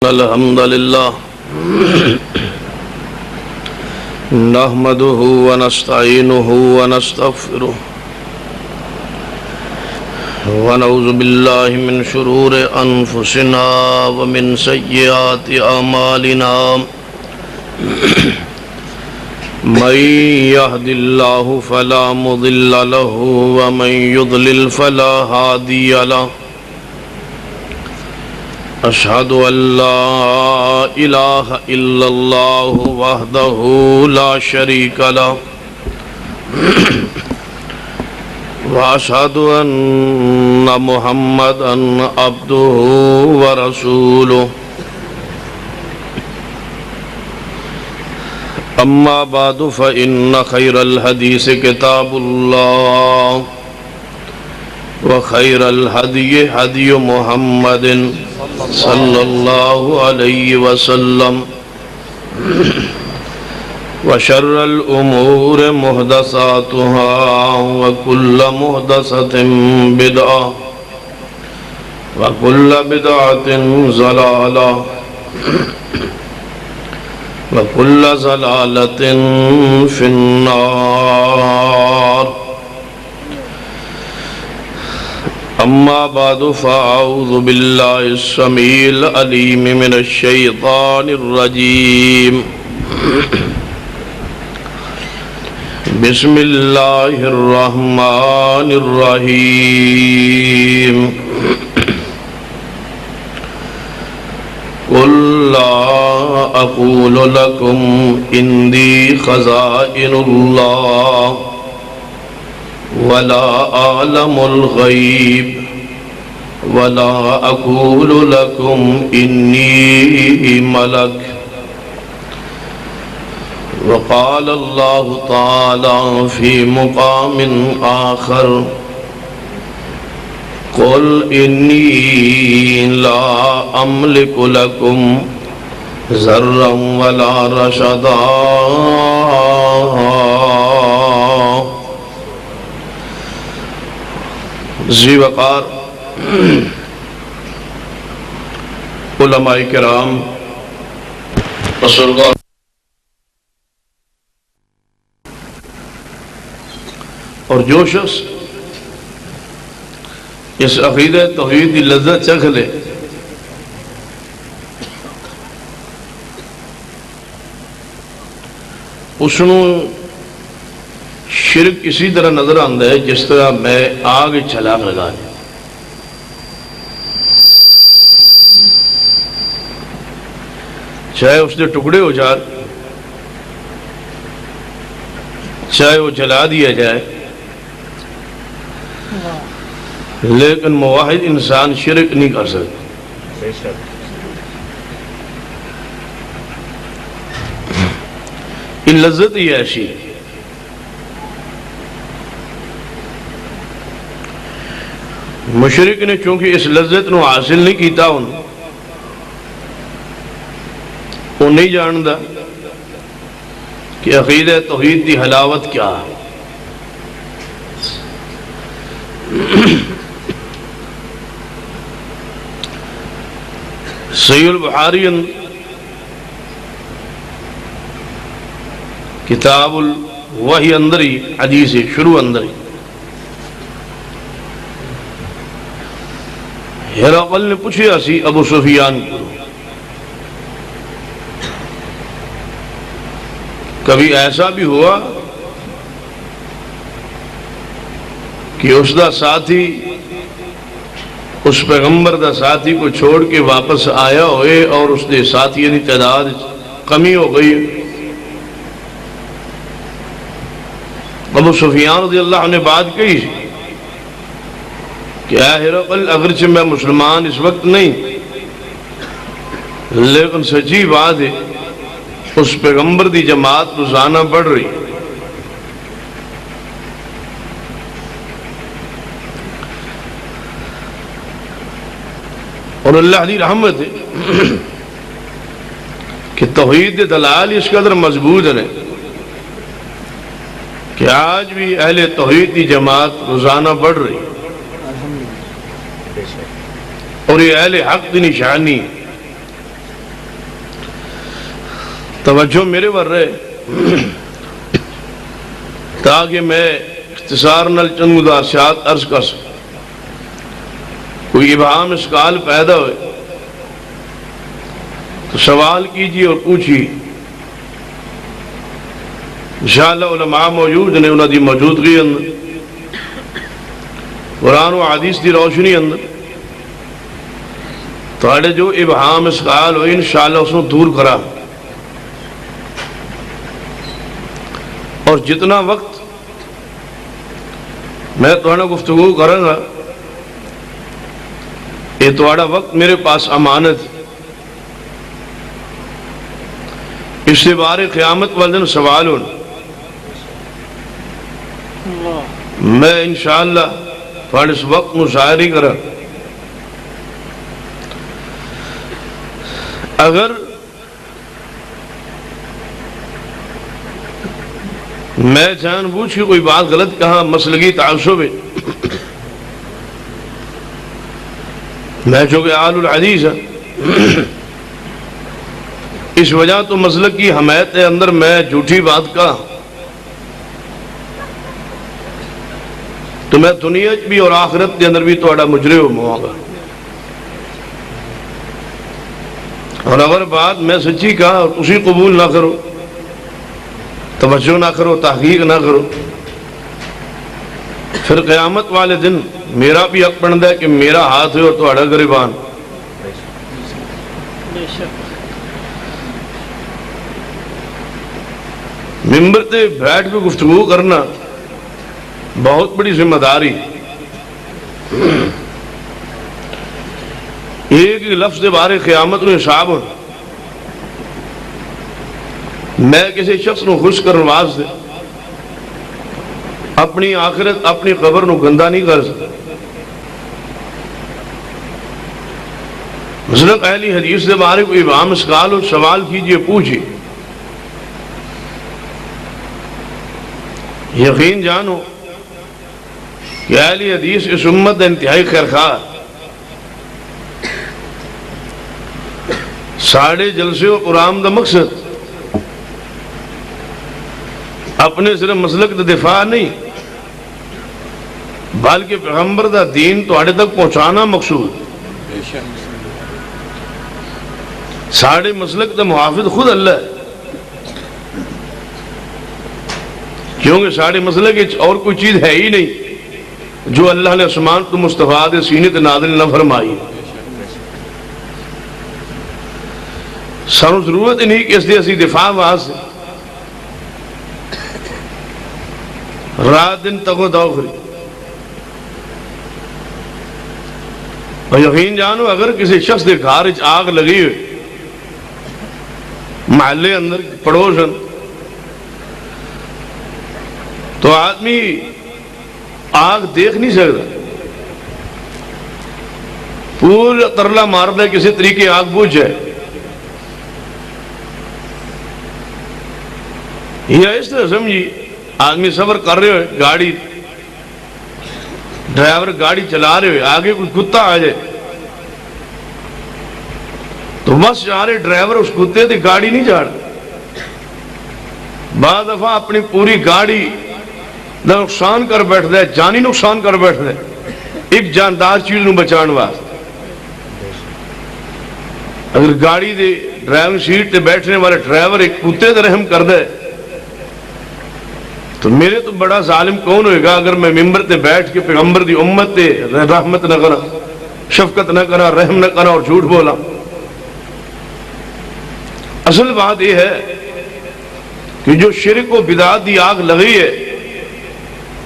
الحمد لله نحمده ونستعينه ونستغفره ونعوذ بالله من شرور أنفسنا ومن سيئات أعمالنا من يهد الله فلا مضل له ومن يضلل فلا هادي له أشهد أن لا إله إلا الله وحده لا شريك له وأشهد أن محمدًا عبده ورسوله أما بعد فإن خير الحديث كتاب الله وخير الهدي هدي محمد صلى الله عليه وسلم وشر الأمور محدثاتها وكل محدثة بدعة وكل بدعة ضلالة وكل ضلالة في النار أما بعد فأعوذ بالله السميع العليم من الشيطان الرجيم بسم الله الرحمن الرحيم قل لا أقول لكم عندي خزائن الله ولا أعلم الغيب ولا أقول لكم إني ملك وقال الله تعالى في مقام آخر قل إني لا أملك لكم ضرا ولا رشدا ذی وقار علماء کرام بزرگان اور جو شخص اس عقیدہ توحید کی لذت چکھ لے اس نوں شرک اسی طرح نظر آتا ہے جس طرح میں آگ چھلانگ لگا دیا چاہے اس کے ٹکڑے ہو جائے چاہے وہ جلا دیا جائے لیکن موحد انسان شرک نہیں کر سکتا یہ لذت ہی ایسی ہے مشرک نے چونکہ اس لذت نو حاصل نہیں کیتا وہ نہیں جاندا کہ عقیدہ توحید دی حلاوت کیا ہے صحیح البخاری کتاب الوحی اندر ہی حدیث شروع اندر ہی ہرقل نے پوچھا سی ابو سفیان کو کبھی ایسا بھی ہوا کہ اس دا ساتھی اس پیغمبر دا ساتھی کو چھوڑ کے واپس آیا ہوئے اور اس دے ساتھی کی تعداد کمی ہو گئی ابو سفیان رضی اللہ عنہ نے بات کہی کہ اے ہرقل اگرچہ میں مسلمان اس وقت نہیں لیکن سچی بات ہے اس پیغمبر دی جماعت روزانہ بڑھ رہی اور اللہ دی رحمت ہے کہ توحید دلائل اس قدر مضبوط ہے کہ آج بھی اہل توحید کی جماعت روزانہ بڑھ رہی اور یہ اہل حق کی نشانی توجہ میرے پر رہے تاکہ میں اختصار نال چند مدارسات عرض کر سکوں. کوئی ابہام اشکال پیدا ہوئے تو سوال کیجیے اور پوچھیے. انشاءاللہ علماء موجود نے، انہوں دی موجودگی اندر قرآن و حدیث دی روشنی اندر تھوڑے جو ابہام اشکال ہوئے انشاءاللہ اس کو دور کرا. اور جتنا وقت میں تھوڑا گفتگو کروں گا یہ تھوڑا وقت میرے پاس امانت ہے. اس سے بارے قیامت والے دن سوال ہونا. میں انشاءاللہ تھوڑا اس وقت مشاعری کرا. اگر میں جان بوجھ کے کوئی بات غلط کہا مسلکی تعصب ہے، میں چونکہ اہل الحدیث ہے اس وجہ تو مسلک کی حمایت کے اندر میں جھوٹی بات کہا تو میں دنیا بھی اور آخرت کے اندر بھی تھوڑا مجرم ہوں گا. اور اگر بات میں سچی کہا اور اسی قبول نہ کرو، توجہ نہ کرو، تحقیق نہ کرو، پھر قیامت والے دن میرا بھی حق بنتا ہے کہ میرا ہاتھ ہے اور تھوڑا گریبان. ممبر تے بیٹھ کے گفتگو کرنا بہت بڑی ذمہ داری. ایک لفظ کے بارے قیامت میں حساب ہو. میں کسی شخص کو خوش کرنے واسطے اپنی آخرت اپنی قبر نو گندا نہیں کر سکتا. مثلا اہل حدیث کے بارے کوئی ابہام اشکال ہو سوال کیجئے، پوچھئے. یقین جانو کہ اہل حدیث اس امت انتہائی خیرخواہ. ساڑھے جلسے و قرآن دا مقصد اپنے صرف مسلک دا دفاع نہیں بلکہ پیغمبر دا دین تواڈے تک پہنچانا مقصود. ساڑھے مسلک دا محافظ خود اللہ ہے، کیونکہ ساڑھے مسلک اور کوئی چیز ہے ہی نہیں جو اللہ نے اسمان تو مصطفیٰ دے سینے تے نازل نہ فرمائی. سانو ضرورت نہیں کہ اس دے اسی دفاع واسطے رات دن تگو دو کری. اور یقین جانو اگر کسی شخص دے گھر آگ لگی ہوئی محلے اندر پڑوس تو آدمی آگ دیکھ نہیں سکتا، پورا ترلا مار دے کسی طریقے آگ بجھ جائے. یہ اس طرح سمجھی آدمی سفر کر رہے ہوئے، گاڑی ڈرائیور گاڑی چلا رہے ہوئے، آگے کوئی کتا آ جائے تو بس جا رہے ڈرائیور اس کتے تھی گاڑی نہیں جاڑ. بعض دفعہ اپنی پوری گاڑی نقصان کر بیٹھ دے، جانی نقصان کر بیٹھ دے ایک جاندار چیز نو بچان واسطے. اگر گاڑی دے ڈرائیونگ سیٹ تے بیٹھنے والے ڈرائیور ایک کتے تے رحم کر دے تو میرے تو بڑا ظالم کون ہوئے گا اگر میں ممبر تے بیٹھ کے پیغمبر دی امت تے رحمت نہ کرا، شفقت نہ کرا، رحم نہ کرا اور جھوٹ بولا. اصل بات یہ ہے کہ جو شرک و بدعت دی آگ لگی ہے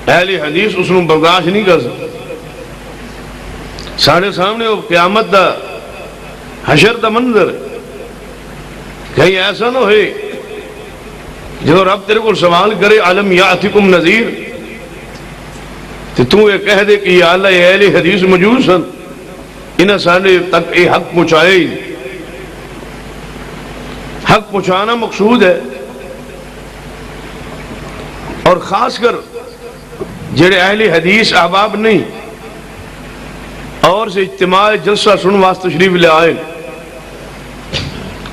اہل حدیث اس کو برداشت نہیں کر سکتا. سارے سامنے وہ قیامت دا حشر دا منظر ہے. کہیں ایسا نہ ہوئے جو رب تیرے کو سوال کرے علم یاتکم نذیر تو یہ کہہ دے کہ یا اللہ یہ اہل حدیث موجود سن انہیں سارے تک یہ حق پہنچائے ہی. حق پہنچانا مقصود ہے اور خاص کر جڑے اہل حدیث احباب نہیں اور سے اجتماع جلسہ سن واسطے تشریف لے آئے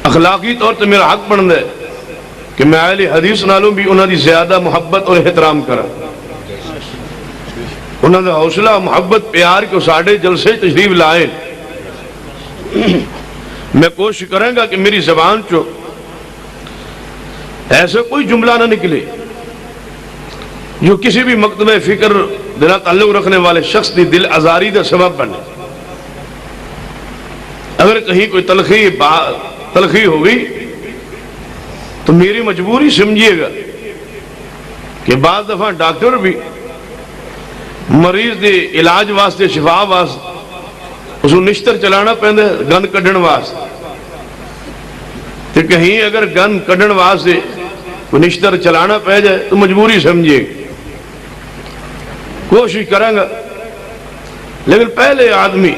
اخلاقی طور تے میرا حق بن دے کہ میں اہل حدیث نالوں بھی انہوں دی زیادہ محبت اور احترام کرا، انہوں دا حوصلہ محبت پیار کو ساڑھے جلسے تشریف لائے۔ میں کوشش کروں گا کہ میری زبان چو ایسا کوئی جملہ نہ نکلے جو کسی بھی مکتبہ فکر دل تعلق رکھنے والے شخص دی دل آزاری دا سبب بنے۔ اگر کہیں کوئی تلخی ہو گئی تو میری مجبوری سمجھیے گا کہ بعض دفعہ ڈاکٹر بھی مریض دے علاج واسطے شفا واسطے اس کو نشتر چلانا پہندے گند کڈن واسطے، تو کہیں اگر گند کڈن واسطے نشتر چلانا پہ جائے تو مجبوری سمجھیے گا، کوشش کریں گا۔ لیکن پہلے آدمی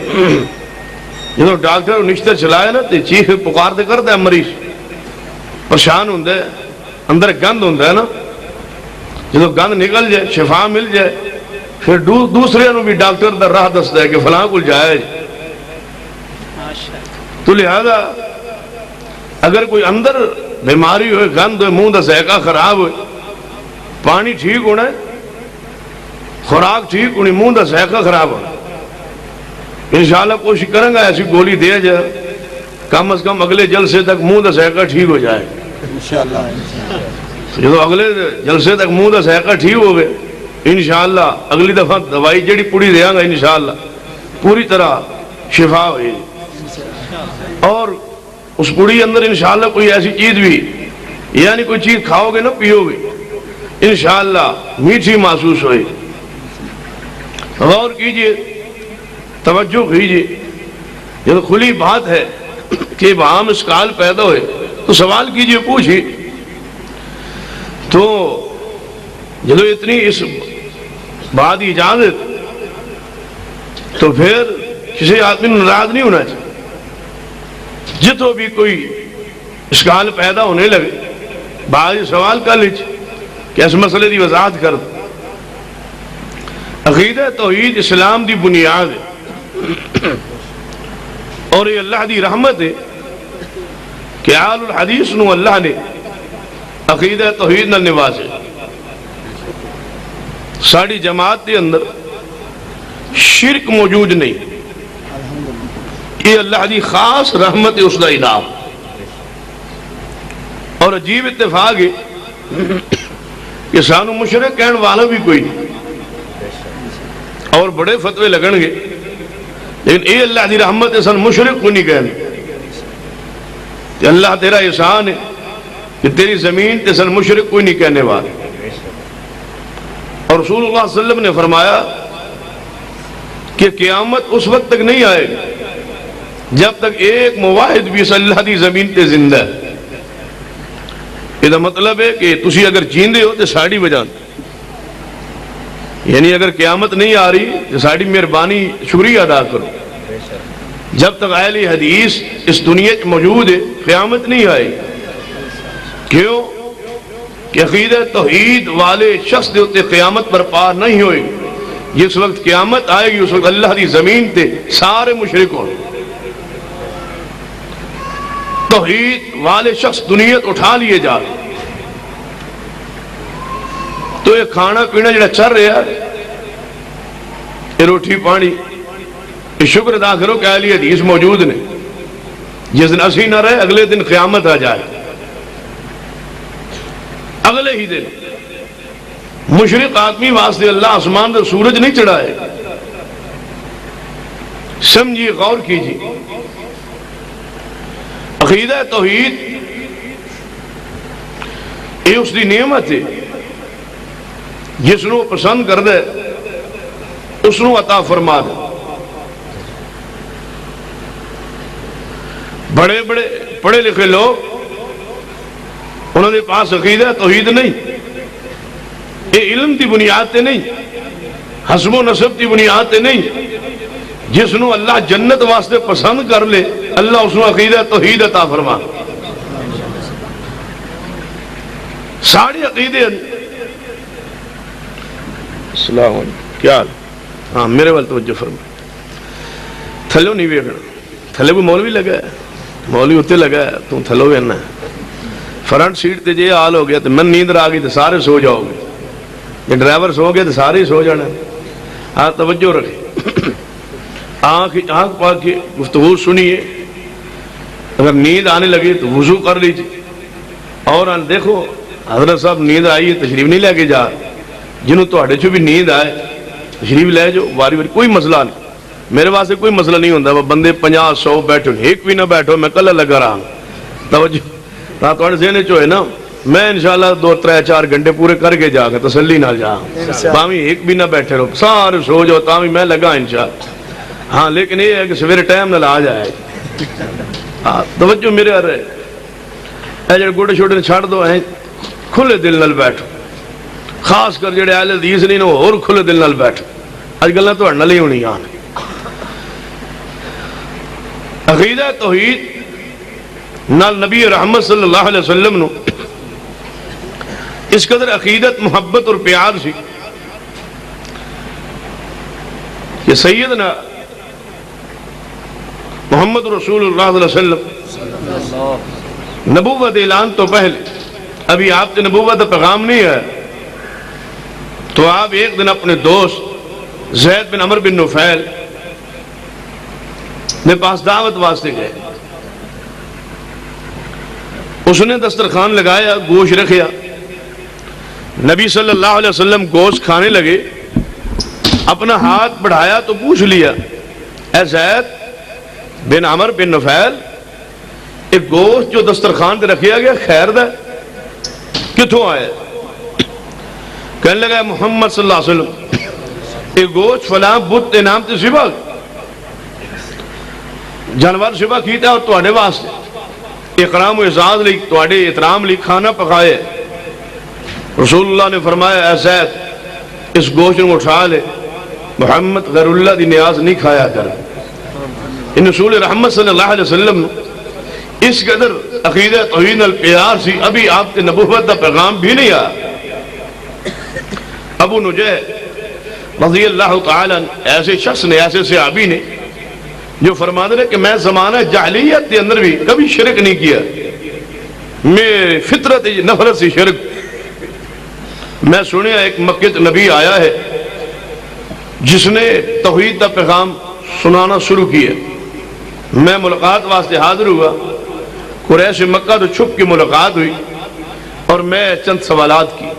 جب ڈاکٹر نشتر چلائے نا تو چیخ پکار دے کرتا ہے، مریض پریشان ہوتا ہے، اندر گند ہوتا ہے نا، جب گند نکل جائے شفا مل جائے پھر دوسرے نو بھی ڈاکٹر دا راہ دستا ہے کہ فلاں کو جائے۔ تو لہذا اگر کوئی اندر بیماری ہوئے، گند ہوئے، منہ دا ذائقہ خراب ہوئے، پانی ٹھیک ہونا ہے، خوراک ٹھیک ہونی، منہ دا ذائقہ خراب ہونا، انشاءاللہ کوشش کریں گا ایسی گولی دے جائے کم از کم اگلے جلسے تک منہ دا ذائقہ ٹھیک ہو جائے انشاءاللہ۔ جب اگلے جلسے تک منہ دا ذائقہ ٹھیک ہو گئے انشاءاللہ اگلی دفعہ دوائی جڑی پوری دیا گا انشاءاللہ پوری طرح شفا ہوئی، اور اس پوڑی اندر انشاءاللہ کوئی ایسی چیز بھی یعنی کوئی چیز کھاؤ گے نہ پیو گے انشاءاللہ میٹھی محسوس ہوئی۔ غور کیجئے، توجہ کیجئے، یہ کھلی بات ہے کہ وہاں اشکال پیدا ہوئے تو سوال کیجئے، پوچھئے۔ تو جب اتنی اس بات اجازت تو پھر کسی آدمی ناراض نہیں ہونا چاہیے۔ جتو بھی کوئی اشکال پیدا ہونے لگے بعض سوال کر لیجیے کہ اس مسئلے دی وضاحت کر دو۔ عقیدہ توحید اسلام دی بنیاد ہے، اور یہ اللہ دی رحمت ہے کہ آل الحدیث نو اللہ نے عقیدہ توحید نہ نوازے۔ ساری جماعت کے اندر شرک موجود نہیں، یہ اللہ دی خاص رحمت ہے، اس دا انعام۔ اور عجیب اتفاق ہے کہ سانو مشرک کہن والا بھی کوئی نہیں، اور بڑے فتوے لگن گے، لیکن اے اللہ دی رحمت ہے، سن مشرک کو نہیں کہنے کہ اللہ تیرا احسان ہے کہ تیری زمین تے سن مشرک کوئی نہیں کہنے والا۔ اور رسول اللہ صلی اللہ علیہ وسلم نے فرمایا کہ قیامت اس وقت تک نہیں آئے گی جب تک ایک موحد بھی اس اللہ دی زمین تے زندہ ہے۔ یہ مطلب ہے کہ تسی اگر جیندے ہو تو ساڑی بجان، یعنی اگر قیامت نہیں آ رہی تو ساڑی مہربانی شکریہ ادا کرو۔ جب تک اہل حدیث اس دنیا موجود ہے قیامت نہیں آئے۔ کیوں؟ کہ عقیدہ توحید والے شخص دے ہوتے قیامت پر پار نہیں ہوئے۔ جس وقت قیامت آئے گی اس وقت اللہ دی زمین تے سارے مشرک ہوں، توحید والے شخص دنیا اٹھا لیے جا رہے۔ تو یہ کھانا پینا جڑا چل رہا ہے، یہ روٹی پانی، یہ شکر ادا کرو کہ اہل حدیث موجود نے۔ جس دن اسی نہ رہے اگلے دن قیامت آ جائے، اگلے ہی دن مشرق آدمی واسطے اللہ آسمان سے سورج نہیں چڑھائے۔ سمجھیے، غور کیجیے، عقیدہ توحید یہ اس دی نعمت ہے، جس نو پسند کر دے اس نو عطا فرما دے۔ بڑے بڑے پڑھے لکھے لوگ انہوں نے پاس عقیدہ توحید نہیں، یہ علم دی بنیاد تے نہیں، حسب و نسب دی بنیاد تے نہیں۔ جس نو اللہ جنت واسطے پسند کر لے اللہ اس نو عقیدہ توحید عطا فرما۔ ساڑھے عقیدے السلام علیکم، کیا حال؟ ہاں میرے وال توجہ فرما، تھلو نہیں ویکھنا، تھلے کوئی مولوی لگا ہے، مولوی اتنے لگا ہے تو تھلو ویکھنا ہے، فرنٹ سیٹ تے جے حال ہو گیا تو من نیند آ گئی تو سارے سو جاؤ گے، جی ڈرائیور سو گئے تو سارے سو جانا۔ ہاں توجہ رکھے، آنکھ پاک کے گفتگو سنیے، اگر نیند آنے لگی تو وضو کر لیجیے، اور دیکھو حضرت صاحب نیند آئی ہے تشریف نہیں لے کے جا، جنہوں تواڈے چوں بھی نیند آئے تشریف لے جو، واری واری کوئی مسئلہ نہیں، میرے واسطے کوئی مسئلہ نہیں ہوتا، بندے 50-100 بیٹھو ایک بھی نہ بیٹھو، میں کلا لگا رہا ہوں۔ توجہ تواڈے ذہن چ ہوئے نا، میں انشاءاللہ 2-3-4 گھنٹے پورے کر کے جا کے تسلی نال جا، باویں ایک بھی نہ بیٹھے رہو، سارے سو جاؤ تاں بھی میں لگا انشاءاللہ۔ ہاں لیکن یہ ہے کہ سویرے ٹائم نال آ جائے۔ ہاں توجہ میرے آ رہے، اے جڑے گوڑے چھوٹے چھڑ دو، کھلے دل نال بیٹھو، خاص کر جڑے اہل حدیث نہیں نو اور کھلے دل نال بیٹھو، اج گلاں تہاڈے نال ہی ہونی آن۔ عقیدہ توحید نال نبی رحمت صلی اللہ علیہ وسلم نو اس قدر عقیدت محبت اور پیار سی کہ سیدنا محمد رسول اللہ صلی اللہ علیہ وسلم نبوت اعلان تو پہلے، ابھی آپ کے نبوت پیغام نہیں ہے، تو آپ ایک دن اپنے دوست زید بن عمر بن نفیل نے پاس دعوت واسطے گئے، اس نے دسترخوان لگایا، گوشت رکھیا، نبی صلی اللہ علیہ وسلم گوشت کھانے لگے، اپنا ہاتھ بڑھایا تو پوچھ لیا، اے زید بن عمر بن نفیل، ایک گوشت جو دسترخوان تے رکھیا گیا خیر دا کتوں آیا؟ کہنے لگا محمد صلی اللہ علیہ وسلم ایک گوشت فلاں بت کے نام تے ذبح جانور ذبح کیتا ہے اور تواڈے واسطے اکرام و اعزاز لی، تواڈے احترام لی کھانا پکائے۔ رسول اللہ نے فرمایا اے زید اس گوشت کو اٹھا لے، محمد غیر اللہ دی نیاز نہیں کھایا کر۔ ان رسول رحمت صلی اللہ علیہ وسلم اس قدر عقیدہ توحید پیار سی، ابھی آپ کے نبوت کا پیغام بھی نہیں آیا۔ ابو نجیح رضی اللہ تعالیٰ ایسے شخص نے، ایسے صحابی نے جو فرماتے ہیں کہ میں زمانہ جاہلیت کے اندر بھی کبھی شرک نہیں کیا، میں فطرت نفرت سے شرک۔ میں سنیا ایک مکہ نبی آیا ہے جس نے توحید کا پیغام سنانا شروع کیا، میں ملاقات واسطے حاضر ہوا، قریش مکہ تو چھپ کی ملاقات ہوئی، اور میں چند سوالات کی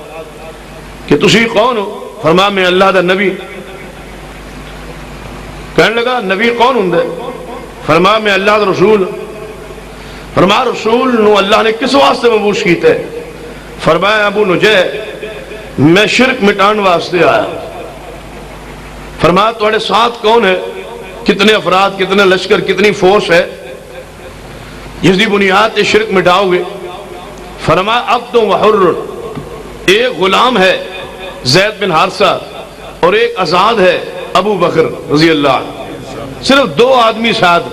کہ تسی کون ہو؟ فرمایا میں اللہ دا نبی۔ کہنے لگا نبی کون ہوں دے؟ فرمایا میں اللہ دا رسول۔ فرمایا رسول نو اللہ نے کس واسطے مبعوث کیتا ہے؟ فرمایا ابو نجیح میں شرک مٹان واسطے آیا۔ فرمایا تمہارے ساتھ کون ہے؟ کتنے افراد، کتنے لشکر، کتنی فورس ہے جس دی بنیاد تے شرک مٹاؤ گے؟ فرمایا عبد و حر، ایک غلام ہے زید بن حارثہ اور ایک آزاد ہے ابو بکر رضی اللہ عنہ، صرف 2 آدمی ساتھ۔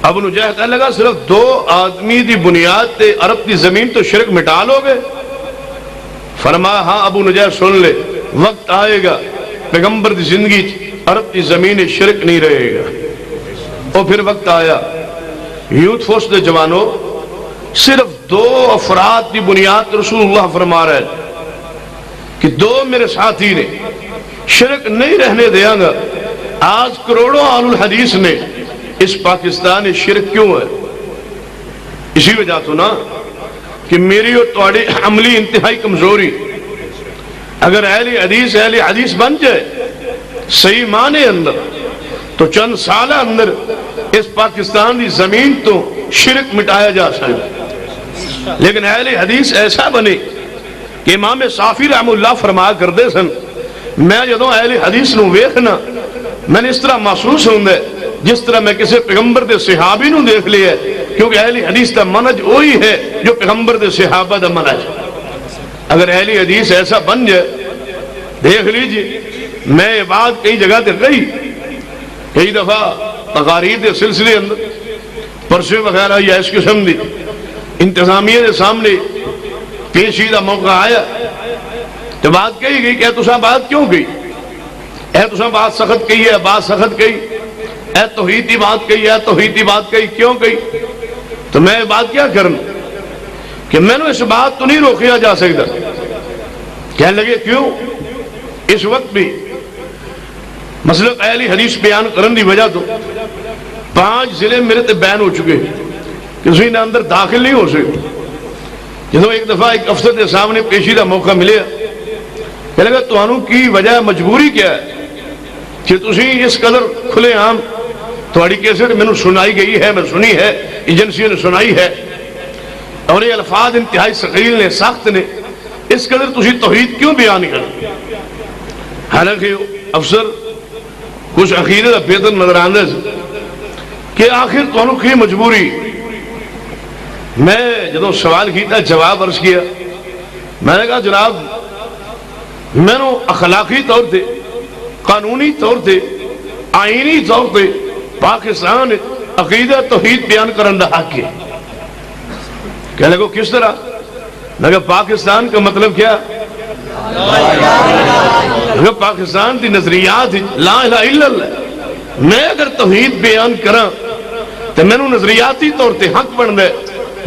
ابو نجیح کہنے لگا صرف 2 آدمی دی بنیاد تے عرب دی زمین تو شرک مٹا لو گے؟ فرمایا ہاں ابو نجیح سن لے، وقت آئے گا پیغمبر دی زندگی عرب دی زمین شرک نہیں رہے گا۔ اور پھر وقت آیا، یوتھ فورس دے جوانوں صرف 2 افراد کی بنیاد رسول اللہ فرما رہے ہیں کہ 2 میرے ساتھی نے، شرک نہیں رہنے دیا گا۔ آج کروڑوں اہل الحدیث نے اس پاکستان میں شرک کیوں ہے؟ اسی وجہ تو نا کہ میری اور تواڈی عملی انتہائی کمزوری۔ اگر اہل حدیث بن جائے صحیح معنی اندر تو چند سالہ اندر اس پاکستان کی زمین تو شرک مٹایا جا سکتا، لیکن اہل حدیث ایسا بنے کہ امام صافی رحم اللہ فرمایا کرتے سن، میں جدوں اہل حدیث نو ویکھنا میں نے اس طرح محسوس ہوں گے جس طرح میں کسی پیغمبر دے صحابی نو دیکھ لیا ہے، کیونکہ اہل حدیث کا منہج وہی ہے جو پیغمبر دے صحابہ دا منہج۔ اگر اہل حدیث ایسا بن جائے، دیکھ لیجئے میں یہ بات کئی جگہ تے گئی، کئی دفعہ تقاریر دے سلسلے اندر پرسے وغیرہ یا اس قسم دی انتظامیہ دے سامنے پیشی دا موقع آیا تو بات کہی گئی کہ تساں بات کیوں گئی؟ تساں بات سخت کہی ہے، بات سخت کہی، توحیدی بات کہی ہے، توحیدی بات کہی، کیوں کہی؟ تو میں بات کیا کروں؟ کہ میں نے اس بات تو نہیں روکیا جا سکتا. کہنے لگے کیوں؟ اس وقت بھی مسلک اہل حدیث بیان کرنے کی وجہ تو 5 ضلع میرے تے بین ہو چکے کسی نے اندر داخل نہیں ہو سکے. جدو ایک دفعہ ایک افسر کے سامنے پیشی کا موقع ملے کہنے لگا تمہوں کی وجہ مجبوری کیا ہے کہ تسی اس قدر کھلے عام تھوڑی کیسٹ میں سنائی گئی ہے، میں سنی ہے، ایجنسی نے سنائی ہے اور یہ الفاظ انتہائی ثقیل نے، سخت نے، اس قدر تسی توحید کیوں بیان کریں؟ حالانکہ افسر کچھ عقیدے کا بہتر نظر آندے کہ آخر تمہوں کی مجبوری. میں جدو سوال کیتا جواب عرض کیا، میں نے کہا جناب میں نے اخلاقی طور تے، قانونی طور تے، آئینی طور تے پاکستان عقیدہ توحید بیان کرن دا حق ہے. کہنے لگو کس طرح؟ میں کہا پاکستان کا مطلب کیا؟ پاکستان دی نظریات لا الہ الا اللہ. میں اگر توحید بیان کراں تو میں نے نظریاتی طور تے حق بن دے،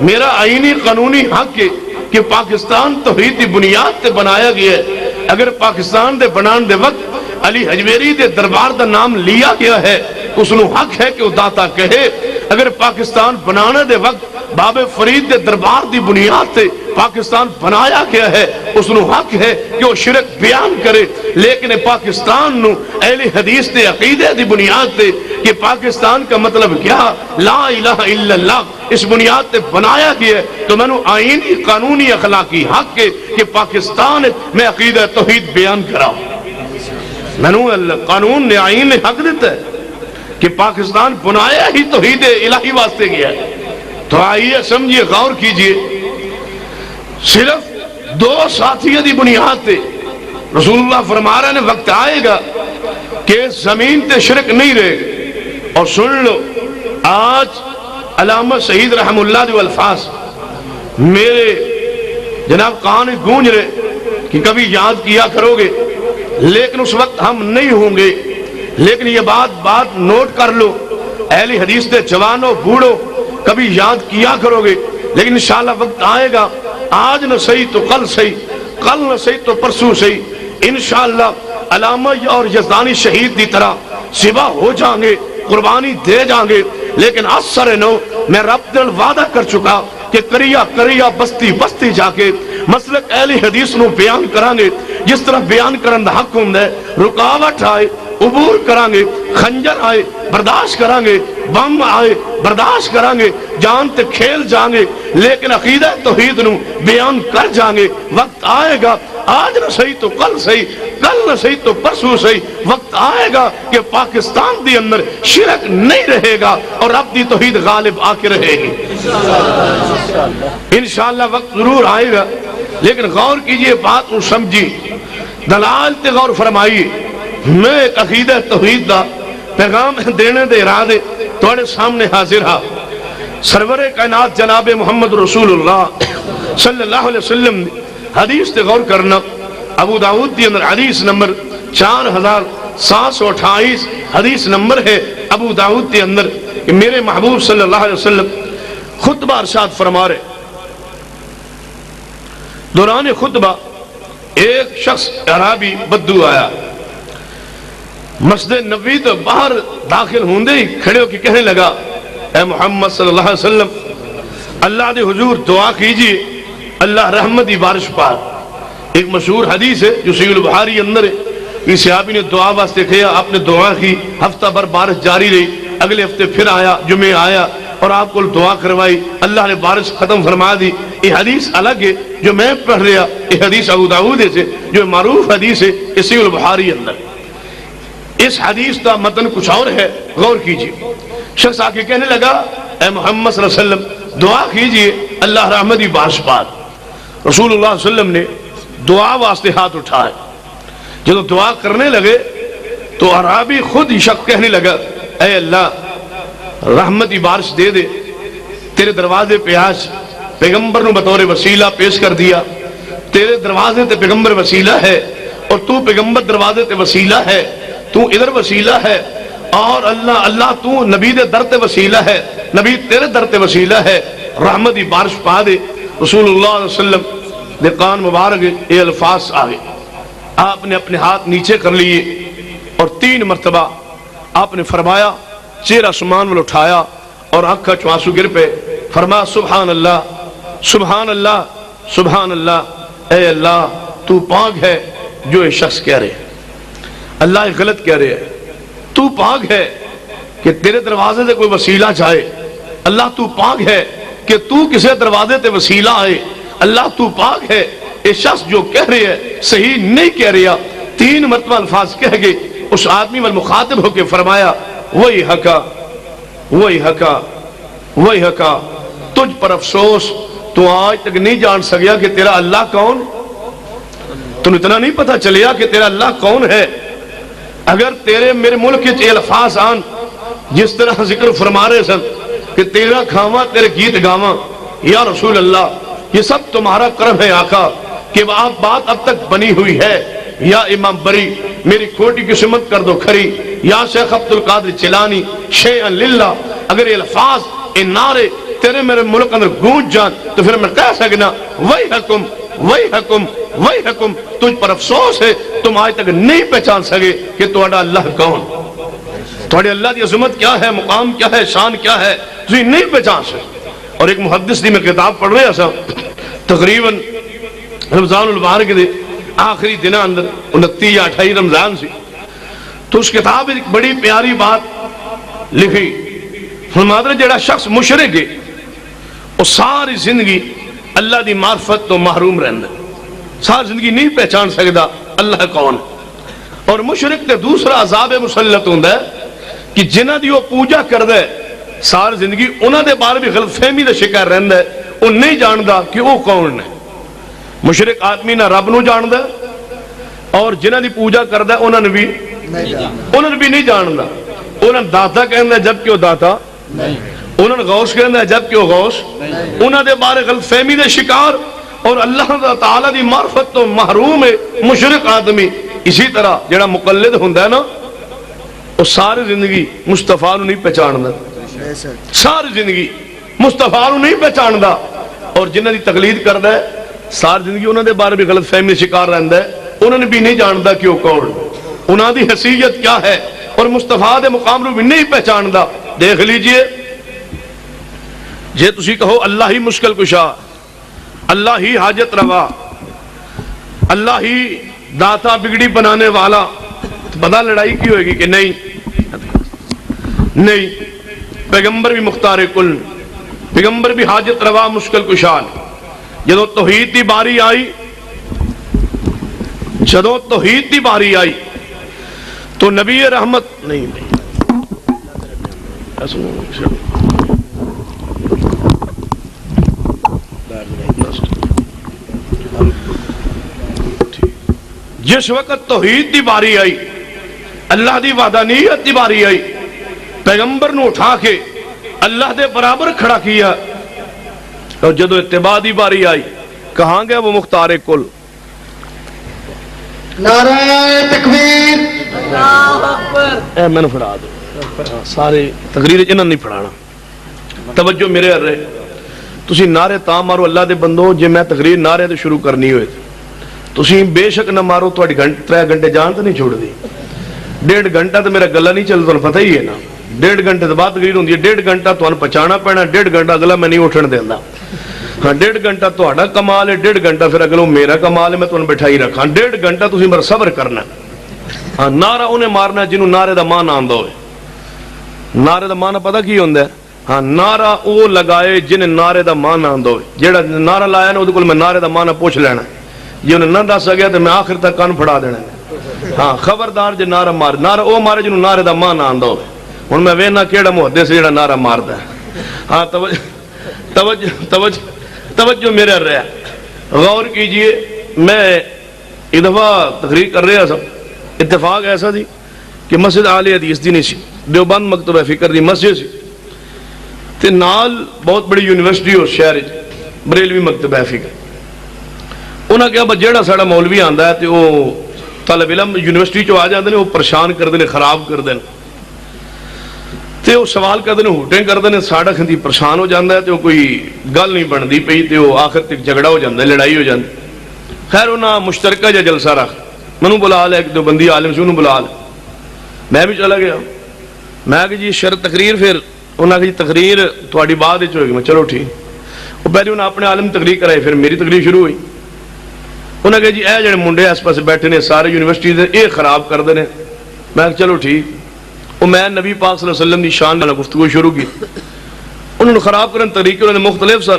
میرا آئینی قانونی حق ہے کہ پاکستان توحید دی بنیاد تے بنایا گیا ہے. اگر پاکستان دے بنان دے وقت علی حجویری دے دربار دا نام لیا گیا ہے اس نو حق ہے کہ وہ داتا کہے. اگر پاکستان بنانے دے وقت باب فرید دے دربار دی بنیاد تے پاکستان بنایا گیا ہے اس نو حق ہے کہ وہ شرک بیان کرے. لیکن پاکستان نو اہل حدیث دے عقیدے دی بنیاد تے کہ پاکستان کا مطلب کیا لا الہ الا اللہ اس بنیاد تے بنایا گیا ہے تو میں نے آئینی قانونی اخلاقی حق ہے کہ پاکستان میں عقیدہ توحید بیان کراؤں. میں نے قانون نے آئین نے حق دیتا ہے کہ پاکستان بنایا ہی توحید الہی واسطے گیا ہے. تو آئیے سمجھیے، غور کیجئے، صرف 2 ساتھیوں دی بنیاد تے رسول اللہ فرما رہے ہیں وقت آئے گا کہ زمین تے شرک نہیں رہے گا. اور سن لو آج علامہ سعید رحم اللہ دی الفاظ میرے جناب کان گونج رہے کہ کبھی یاد کیا کرو گے لیکن اس وقت ہم نہیں ہوں گے. لیکن یہ بات نوٹ کر لو، اہل حدیث دے جوانوں بوڑھو کبھی یاد کیا کرو گے لیکن انشاءاللہ وقت آئے گا، آج نہ صحیح تو کل صحیح، کل نہ صحیح تو پرسوں صحیح، انشاءاللہ علامہ اور یزدانی شہید دی طرح سبا ہو جائیں گے، قربانی دے جائیں گے. لیکن اثر نو میں رب دل وعدہ کر چکا کہ کریا بستی بستی جا کے مسلک اہل حدیث نو بیان کرانگے. جس طرح بیان کرن دا حق ہوں ہے، رکاوٹ آئے عبور کرانگے، خنجر آئے برداشت کرانگے، بم آئے برداشت کرانگے، جان تے کھیل جانگے، لیکن عقیدہ توحید نو بیان کر جانگے. وقت آئے گا، آج نہ صحیح تو کل صحیح، کل نہ صحیح تو پرسوں صحیح، وقت آئے گا کہ پاکستان دی اندر شرک نہیں رہے گا اور رب دی توحید غالب آ کے رہے گی. انشاءاللہ وقت ضرور آئے گا، لیکن غور کیجئے، بات کو سمجھی، دلال تے غور فرمائیے. میں ایک عقیدہ توحید دا پیغام دینے دے ارادے توڑے سامنے حاضر ہاں. سرور کائنات جناب محمد رسول اللہ صلی اللہ علیہ وسلم حدیث تے غور کرنا. ابو داؤد دی اندر حدیث نمبر 4728 حدیث نمبر ہے ابو داؤد دی اندر کہ میرے محبوب صلی اللہ علیہ وسلم خطبہ ارشاد فرما رہے. دوران خطبہ ایک شخص عربی بدو آیا، مسجد نبوی تو باہر داخل ہوندے ہی کھڑے ہو کے کہنے لگا اے محمد صلی اللہ علیہ وسلم اللہ دے حضور دعا کیجئے اللہ رحمت بارش پار. ایک مشہور حدیث ہے جو صحیح البخاری اندر ہے. اس صحابی نے دعا واسطے کہا، آپ نے دعا کی، ہفتہ بھر بارش جاری رہی، اگلے ہفتے پھر آیا، جمعہ آیا اور آپ کو دعا کروائی، اللہ نے بارش ختم فرما دی. یہ حدیث الگ ہے جو میں پڑھ رہا، یہ حدیث ابو داؤد سے جو معروف حدیث ہے صحیح البخاری اندر. اس حدیث کا متن کچھ اور ہے، غور کیجئے. شخص آ کے کہنے لگا اے محمد صلی اللہ علیہ وسلم دعا کیجئے اللہ رحمت بارش پار. رسول اللہ صلی اللہ علیہ وسلم نے دعا واسطے ہاتھ اٹھائے. جب دعا کرنے لگے تو عربی خود ہی شخص کہنے لگا اے اللہ رحمت بارش دے دے، تیرے دروازے پہ آج پیغمبر نے بطور وسیلہ پیش کر دیا، تیرے دروازے تے پیغمبر وسیلہ ہے اور تو پیغمبر دروازے تے وسیلہ ہے، تو ادھر وسیلہ ہے، اور اللہ تو نبی دے در تے وسیلہ ہے، نبی تیرے در تے وسیلہ ہے، رحمت بارش پا دے. رسول اللہ علیہ وسلم دے کان مبارک یہ الفاظ آگے، آپ نے اپنے ہاتھ نیچے کر لیے اور 3 مرتبہ آپ نے فرمایا، چہرہ آسمان میں اٹھایا اور آنکھ کا آنسو گر پہ، فرمایا سبحان اللہ سبحان اللہ سبحان اللہ، اے اللہ تو پاک ہے جو یہ شخص کہہ رہے ہیں، اللہ یہ غلط کہہ رہے ہیں، تو پاک ہے کہ تیرے دروازے سے کوئی وسیلہ چاہے، اللہ تو پاک ہے کہ تو کسے دروازے تے وسیلہ آئے، اللہ تو پاک ہے یہ شخص جو کہہ رہے ہے صحیح نہیں کہہ رہا۔ 3 مرتبہ الفاظ کہہ گئے، اس آدمی وال مخاطب ہو کے فرمایا وہی حقا وہی حقا وہی حقا، تجھ پر افسوس، تو آج تک نہیں جان سکیا کہ تیرا اللہ کون، تم اتنا نہیں پتہ چلیا کہ تیرا اللہ کون ہے۔ اگر تیرے میرے ملک کے الفاظ آن جس طرح ذکر فرما رہے سن کہ تیرا کھاواں تیرے گیت گاواں، یا رسول اللہ یہ سب تمہارا کرم ہے آقا کہ آپ بات اب تک بنی ہوئی ہے، یا امام بری میری کھوٹی کی سمت کر دو کھری، یا شیخ عبدالقادر چیلانی شیئن للہ، اگر یہ الفاظ ان نعرے تیرے میرے ملک اندر گونج جان تو پھر میں کہہ سکنا وہی حکم وہی حکم وہی حکم، تجھ پر افسوس ہے تم آج تک نہیں پہچان سکے کہ تمہارا اللہ کون، تمہاری اللہ کی عظمت کیا ہے، مقام کیا ہے، شان کیا ہے، تجھے نہیں پہچان سکے۔ اور ایک محدث دی میں کتاب پڑھ رہے ہیں تقریباً رمضان المبارک دے آخری دن اندر 29 یا 28 رمضان سی، تو اس کتاب ایک بڑی پیاری بات لکھی، فرماتے ہیں جڑا شخص مشرک ہے وہ ساری زندگی اللہ دی معرفت تو محروم رہندا، ساری زندگی نہیں پہچان سکدا اللہ کون، اور مشرک تے دوسرا عذاب مسلط ہوندا ہے کہ جنہاں دی وہ پوجا کردا ہے ساری زندگی انہاں دے بارے بھی غلط فہمی دا شکار رہندا ہے، وہ نہیں جاندا کہ وہ کون ہے۔ مشرک آدمی نہ رب نو جاندا اور جنہاں دی پوجا کردا ہے انہاں نے بھی نہیں جاندا، انہاں داتا کہندا ہے جبکہ وہ داتا نہیں، انہاں نے غوث کہندا ہے جبکہ وہ غوث نہیں، انہاں دے بارے غلط فہمی دے شکار اور اللہ تعالیٰ دی معرفت تو محروم ہے مشرک آدمی۔ اسی طرح جڑا مقلد ہوندا ہے نا وہ ساری زندگی مصطفیٰ نو نہیں پہچاندا، ساری زندگی مصطفیٰ نو نہیں پہچاندا، اور جنہاں دی تقلید کردا ہے ساری زندگی انہاں دے بارے بھی غلط فہمی شکار رہندا ہے، انہوں نے بھی نہیں جاندا کہ وہ کون، انہاں دی حیثیت کیا ہے، اور مصطفیٰ دے مقام نو بھی نہیں پہچاندا۔ دیکھ لیجئے جے تسی کہو اللہ ہی مشکل کشا، اللہ ہی حاجت روا، اللہ ہی داتا بگڑی بنانے والا، تو پتہ لڑائی کی ہوئے گی کہ نہیں پیغمبر بھی مختار کل، پیغمبر بھی حاجت روا مشکل کشا۔ جدو توحید دی باری آئی تو نبی رحمت نہیں جس وقت توحید دی باری آئی، اللہ دی وحدانیت دی باری آئی، پیغمبر نو اٹھا کے اللہ دے برابر کھڑا کیا، اور جدو اتباع دی باری آئی کہاں گیا وہ مختار کل؟ نعرہ تکبیر، اللہ اکبر۔ اے میں نے پڑھا دو سارے تقریر انہاں نہیں پڑھانا، توجہ میرے ہر رہے، تسی نعرے تا مارو اللہ دے بندو، جے میں تقریر نعرے تے شروع کرنی ہوئے تسی بے شک نہ مارو، تو 3 گھنٹے جان تو نہیں چھوڑ دی، 1.5 گھنٹہ تو میرا گلہ نہیں چلتا، تو پتہ ہی ہے نا 1.5 گھنٹے تو بعد تقریر ہوندی ہے، 1.5 گھنٹہ تو پہچانا پینا، 1.5 گھنٹہ اگلا میں نہیں اٹھن دینا، ہاں 1.5 گھنٹہ تو آڑا کمال ہے، 1.5 گھنٹہ پھر اگلوں میرا کمال ہے، میں تو انہیں بٹھائی رکھا، 1.5 گھنٹہ تو میرا صبر کرنا، ہاں نعرہ انہیں مارنا جنہوں نعرے دا مان آندہ ہوئے، نعرے دا مان پتہ کی ہوندہ ہے، ہاں نعرہ او لگائے جنہیں نعرے دا مان آندہ ہوئے، جیڑا نعرہ لایا نا وہ میں نعرے دا مان پوچھ لینا، جی انہیں نہ دس گیا تو میں آخر تک کان پھڑا دینا، ہاں خبردار جے نعرہ مار، نعرہ او مارے جنہوں نعرے دا مان آندہ ہوئے، ان میں وینا کیڑا محدث جیڑا نعرہ مار دا ہے، ہاں توجہ میرے رہا، غور کیجئے، میں ایک دفعہ تقریر کر رہا تھا، اتفاق ایسا تھی کہ مسجد اہل حدیث دی نہیں سی، دیوبند مکتبہ فکر دی مسجد سی، تے نال بہت بڑی یونیورسٹی ہو شہر بریلوی مکتبہ فکر، انہاں کہا جیڑا ساڑا مولوی آندا ہے تے وہ طالب علم یونیورسٹی چو آ جاندے نے، وہ پریشان کر دینے، خراب کر دینے، تے وہ سوال کرتے ہیں ہوٹیں کرتے ہیں ساڑا کھندی پریشان ہو جاتا ہے تے وہ کوئی گل نہیں بنتی پئی تے وہ آخر تک جھگڑا ہو جاتا ہے لڑائی ہو جاتی. خیر انہاں مشترکہ جا جلسہ رکھ منوں بلا لیا ایک دو بندی عالم سے انہوں بلا لیا میں بھی چلا گیا میں کہ جی شرط تقریر پھر انہاں کہ جی تقریر تھوڑی بعد وچ ہوئے گی میں چلو ٹھیک وہ پہلے انہاں اپنے عالم تقریر کرائی پھر میری تقریر شروع ہوئی انہاں کہ جی اے جڑے منڈے اس پاس بیٹھے نے سارے یونیورسٹی دے اے خراب کر دے نے میں کہ چلو ٹھیک وہ میں نبی پاک صلی اللہ علیہ وسلم کی شان والا گفتگو شروع کی انہوں نے خراب کرنے طریقے انہوں نے مختلف سر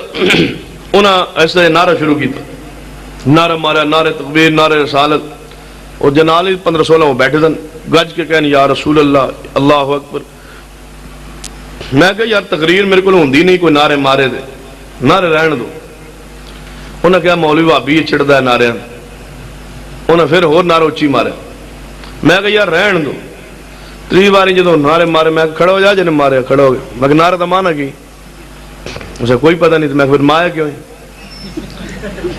انہاں ایسے نعرہ شروع کیتا نعرہ مارا نعرہ تکبیر نعرہ رسالت اور جنال 15-16 وہ بیٹھے تھے گج کے کہنے یا رسول اللہ اللہ اکبر میں کہا یار تقریر میرے کو ہوندی نہیں کوئی نعرے مارے دے نعرے رہن دو انہوں نے کہا مولوی بھابی یہ چڑھتا ہے نعرے انہوں نے پھر اور نعرہ اچھی مارے میں کہا یار رہن دو 3 باری جدو نعرے مارے میں کھڑا ہو جا جنہیں مارے کھڑا ہو گیا میں کہ نعرہ تو مانا کی اسے کوئی پتہ نہیں تو میں پھر مایا کیوں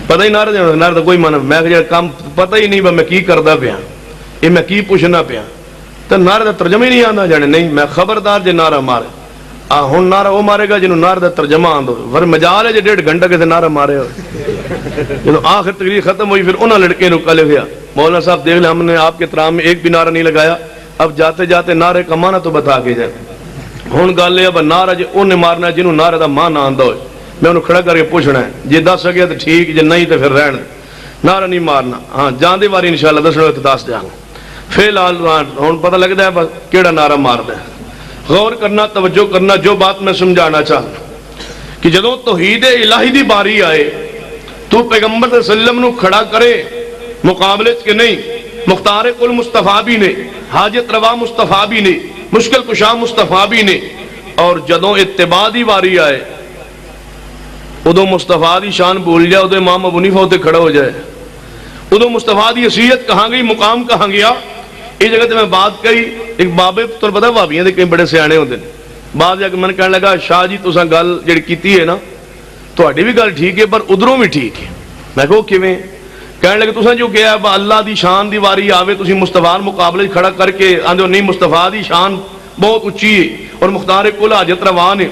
پتہ ہی نعرہ تو کوئی مانا میں کہ کام پتہ ہی نہیں میں کی کردا پیا یہ میں کی پوچھنا پیا تو نعرہ دا ترجمہ ہی نہیں آندا جانے نہیں میں خبردار جے نعرہ مارے ہن نعرہ وہ مارے گا جنہوں نعرہ دا ترجمہ آندو ور مجال ہے جے 1.5 گھنٹہ کے نعرہ مارے ہو جب آخر تقریر ختم ہوئی پھر انہاں لڑکے نو کلے گیا مولانا صاحب دیکھ لیں ہم نے آپ کے احترام میں ایک بھی نعرہ نہیں لگایا اب جاتے جاتے نعرے کا معنی تو بتا کے جائے ہن گل ہے اب نعرہ جے انہیں مارنا جنہوں نعرہ دا معنی آندا ہوئے میں انہوں کھڑا کر کے پوچھنا ہے جے دس سکیا تو ٹھیک جے نہیں تو پھر رہن نعرہ نہیں مارنا ہاں جاندے باری انشاءاللہ دسنا ہوئے تو دس دیاں فی الحال ہن پتہ لگتا ہے کیڑا نعرہ ماردا ہے غور کرنا توجہ کرنا جو بات میں سمجھانا چاہتا کہ جدوں توحید الہی دی باری آئے تو پیغمبر صلی اللہ علیہ وسلم نو کھڑا کرے مقابلے کے نہیں مختار کل مصطفیٰ بھی نے حاجت روا مصطفیٰ بھی نے مشکل کشا مصطفیٰ بھی نے اور جدوں اتباع دی واری آئے ادو مصطفیٰ دی شان بھول جائے ادو امام ابو حنیفہ ہوتے کھڑا ہو جائے ادو مصطفیٰ دی حیثیت کہاں گئی مقام کہاں گیا اس جگہ تے میں بات کہی ایک بابے تو پتہ بھابیاں دے کئی بڑے سیانے ہوتے ہیں بعد جا کے من کہنے لگا شاہ جی تساں گل جڑی کیتی ہے نا تہاڈی بھی گل ٹھیک ہے پر ادھروں بھی ٹھیک ہے میں کہو کیویں کہنے لگے تساں جو کہیا اللہ دی شان دی واری آوے تسی مصطفیٰ مقابلے کھڑا کر کے آندے نہیں مصطفیٰ دی شان بہت اونچی ہے اور مختار کل حاجت روا نے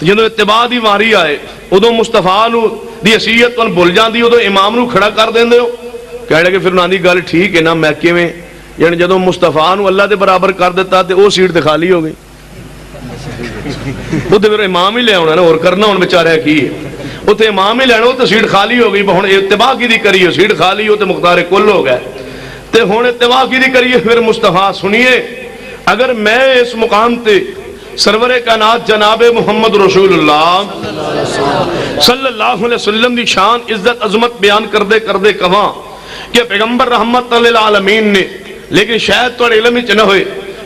جدوں اتباع دی واری آئے ادو مصطفیٰ نو دی حیثیت تو بھول جاندی ادو امام نو کھڑا کر دیندے ہو کہنے لگے پھر انہاں دی گل ٹھیک ہے نا میں کیویں یعنی جدوں مصطفیٰ نو اللہ دے برابر کر دیتا تے او سیٹ تے خالی ہو گئی وہ تے پھر امام ہی لے آنا نا اور کرنا ہن بیچارے کی ہے وہ تے امام ہی لینا وہ تے سیٹ خالی ہو گئی ہن اتباع کی دی کریے سیٹ خالی ہو تے مختار کل ہو گئے تے ہن اتباع کی دی کریے پھر مصطفیٰ سنیے اگر میں اس مقام تے سرور کائنات جناب محمد رسول اللہ صلی اللہ علیہ وسلم دی شان عزت عظمت بیان کردے کہاں کہ پیغمبر رحمت للعالمین نے لیکن شاید تو علم ہی نہ ہوئے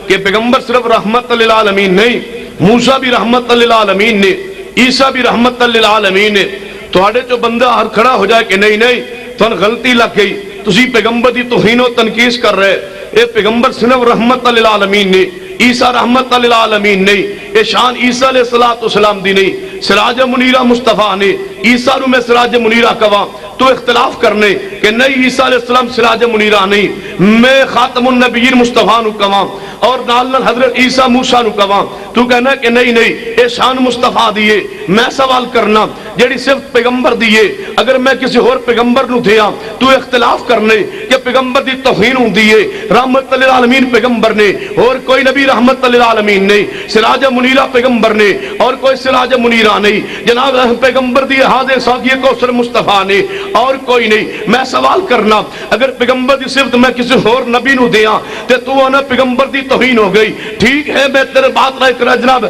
کہ پیغمبر صرف رحمت للعالمین نہیں موسیٰ بھی رحمت للعالمین نے عیسیٰ بھی رحمت للعالمین نے توڑے جو بندہ ہر کھڑا ہو جائے کہ نہیں تو غلطی لگ گئی تسی پیغمبر دی توہین و تنقیص کر رہے اے پیغمبر صرف رحمت للعالمین نے عیسیٰ رحمت للعالمین نہیں اے شان عیسیٰ علیہ السلام دی نہیں سراج منیرہ مصطفیٰ نے عیسیٰ رو میں سراج منیرہ کہاں تو اختلاف کرنے کہ نہیں عیسیٰ علیہ السلام سراج منیرہ نہیں میں خاتم النبیین مصطفیٰ نو کہاں اور نالن حضرت عیسیٰ موسیٰ نو کہاں تو کہنا کہ نہیں اے شان مصطفیٰ دیئے میں سوال کرنا جیڑی صرف پیغمبر دیئے اگر میں کسی اور پیغمبر نو دیا تو اختلاف کرنے کہ پیغمبر دی توہین ہوں دیئے رحمت للعالمین پیغمبر نے اور کوئی نبی رحمت للعالمین نہیں سراج منیرہ پیغمبر نے اور کوئی سراج منیرہ نہیں جناب پیغمبر دی حاضر ساقی کوثر مصطفیٰ نے اور کوئی نہیں میں سوال کرنا اگر پیغمبر دی صرف میں کسی اور نبی نو دیا تے تو آنا پیغمبر دی توہین ہو گئی ٹھیک ہے میں تیرے بات رائے کرا جناب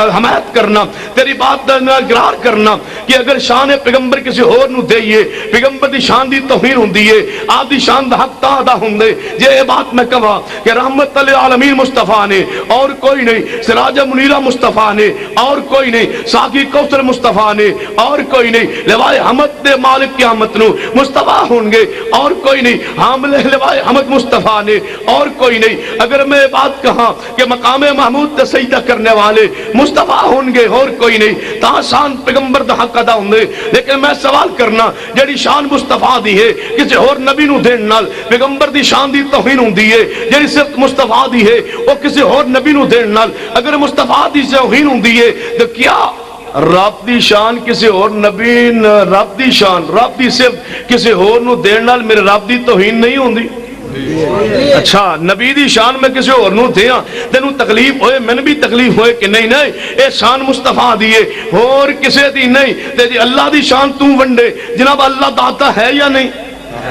حمایت کرنا تیری بات اقرار کرنا کہ اگر شان پیغمبر کسی اور نو دئیے پیغمبر دی شان دی توہین ہوں دیئے آپ دی شان دا حق تا ادا ہوں دے یہ بات میں کہا کہ رحمت للعالمین مصطفیٰ نے اور کوئی نہیں سراج منیرہ مصطفیٰ نے اور کوئی نہیں ساقی کوثر مصطفیٰ نے اور کوئی نہیں لوائے حمد دے مالک قیامت نو مصطفیٰ ہوں گے اور کوئی نہیں حامل لوائے حمد مصطفیٰ نے اور کوئی نہیں اگر میں بات کہاں کہ مقام محمود تے سجدہ کرنے والے مصطفیٰ ہوں گے اور کوئی نہیں تاں شان پیغمبر پیغمبر دا حق ادا ہوندے لیکن میں سوال کرنا جڑی شان مصطفیٰ دی ہے کسی اور نبی نو دین نال پیغمبر دی شان دی توہین ہوندی ہے جڑی صرف مصطفیٰ دی ہے وہ کسی اور نبی نو دین نال اگر مصطفیٰ دی توہین ہوندی ہے تو کیا رب دی شان کسی اور نبی رب دی شان رب دی صرف کسی اور نو دین نال میرے رب دی توہین نہیں ہوندی اچھا نبی دی شان میں کسی اور نو دیاں تینوں تکلیف ہوئے میں بھی تکلیف ہوئے کہ نہیں اے شان مصطفیٰ دیئے اور کسے دی نہیں تے جی اللہ دی شان تو ونڈے جناب اللہ داتا ہے یا نہیں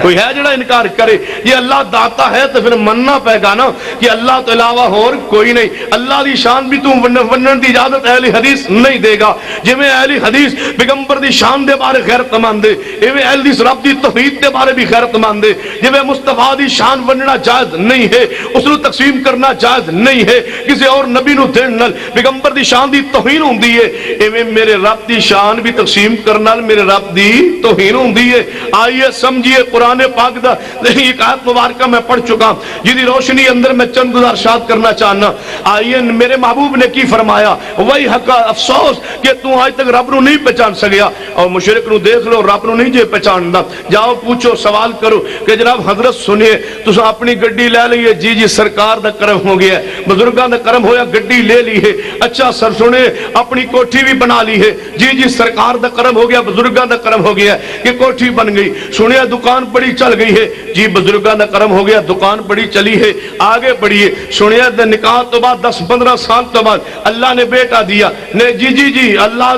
کوئی ہے جڑا انکار کرے یہ اللہ داتا ہے تو پھر مننا پے گا نا کہ اللہ تو علاوہ اور کوئی نہیں اللہ دی شان بھی تو ونڈن دی اجازت اہل حدیث نہیں دے گا جی میں اہل حدیث پیغمبر دی شان دے بارے غیرت ماندے جی میں اہل حدیث رب دی توحید دے بارے بھی غیرت ماندے جی میں مصطفیٰ دی شان ونڈنا جائز نہیں ہے اس نو تقسیم کرنا جائز نہیں ہے کسی اور نبی نو دین نال پیغمبر دی شان دی توہین ہوندی ہے ایویں میرے رب دی شان بھی تقسیم کرنا میرے رب دی توہین ہوندی ہے آئیے سمجھیے قرآن پاک دا ایک آیت مبارکہ میں پڑھ چکا جدی روشنی اندر میں چند گزارشات کرنا چاہنا آئیے میرے محبوب نے کی فرمایا وہی حق افسوس کہ تو آج تک رب نو نہیں پہچان سکیا اور مشرک نو دیکھ لو رب نو نہیں جے پہچان دا جاؤ پوچھو سوال کرو کہ جناب حضرت سنیے تو اپنی گڈی لے لئیے جی سرکار دا کرم ہو گیا ہے بزرگاں دا کرم ہویا گڈی لے لی ہے اچھا سر سنے اپنی کوٹھی بھی بنا لی ہے جی سرکار دا کرم ہو گیا بزرگاں دا کرم ہو گیا کہ کوٹھی بن گئی سنیا دکان بڑی چل گئی ہے جی بزرگاں دا کرم ہو گیا دکان بڑی چلی ہے آگے بڑھیے سنیا نکاح تو بعد 10-15 سال تو بعد اللہ نے بیٹا دیا نہیں جی اللہ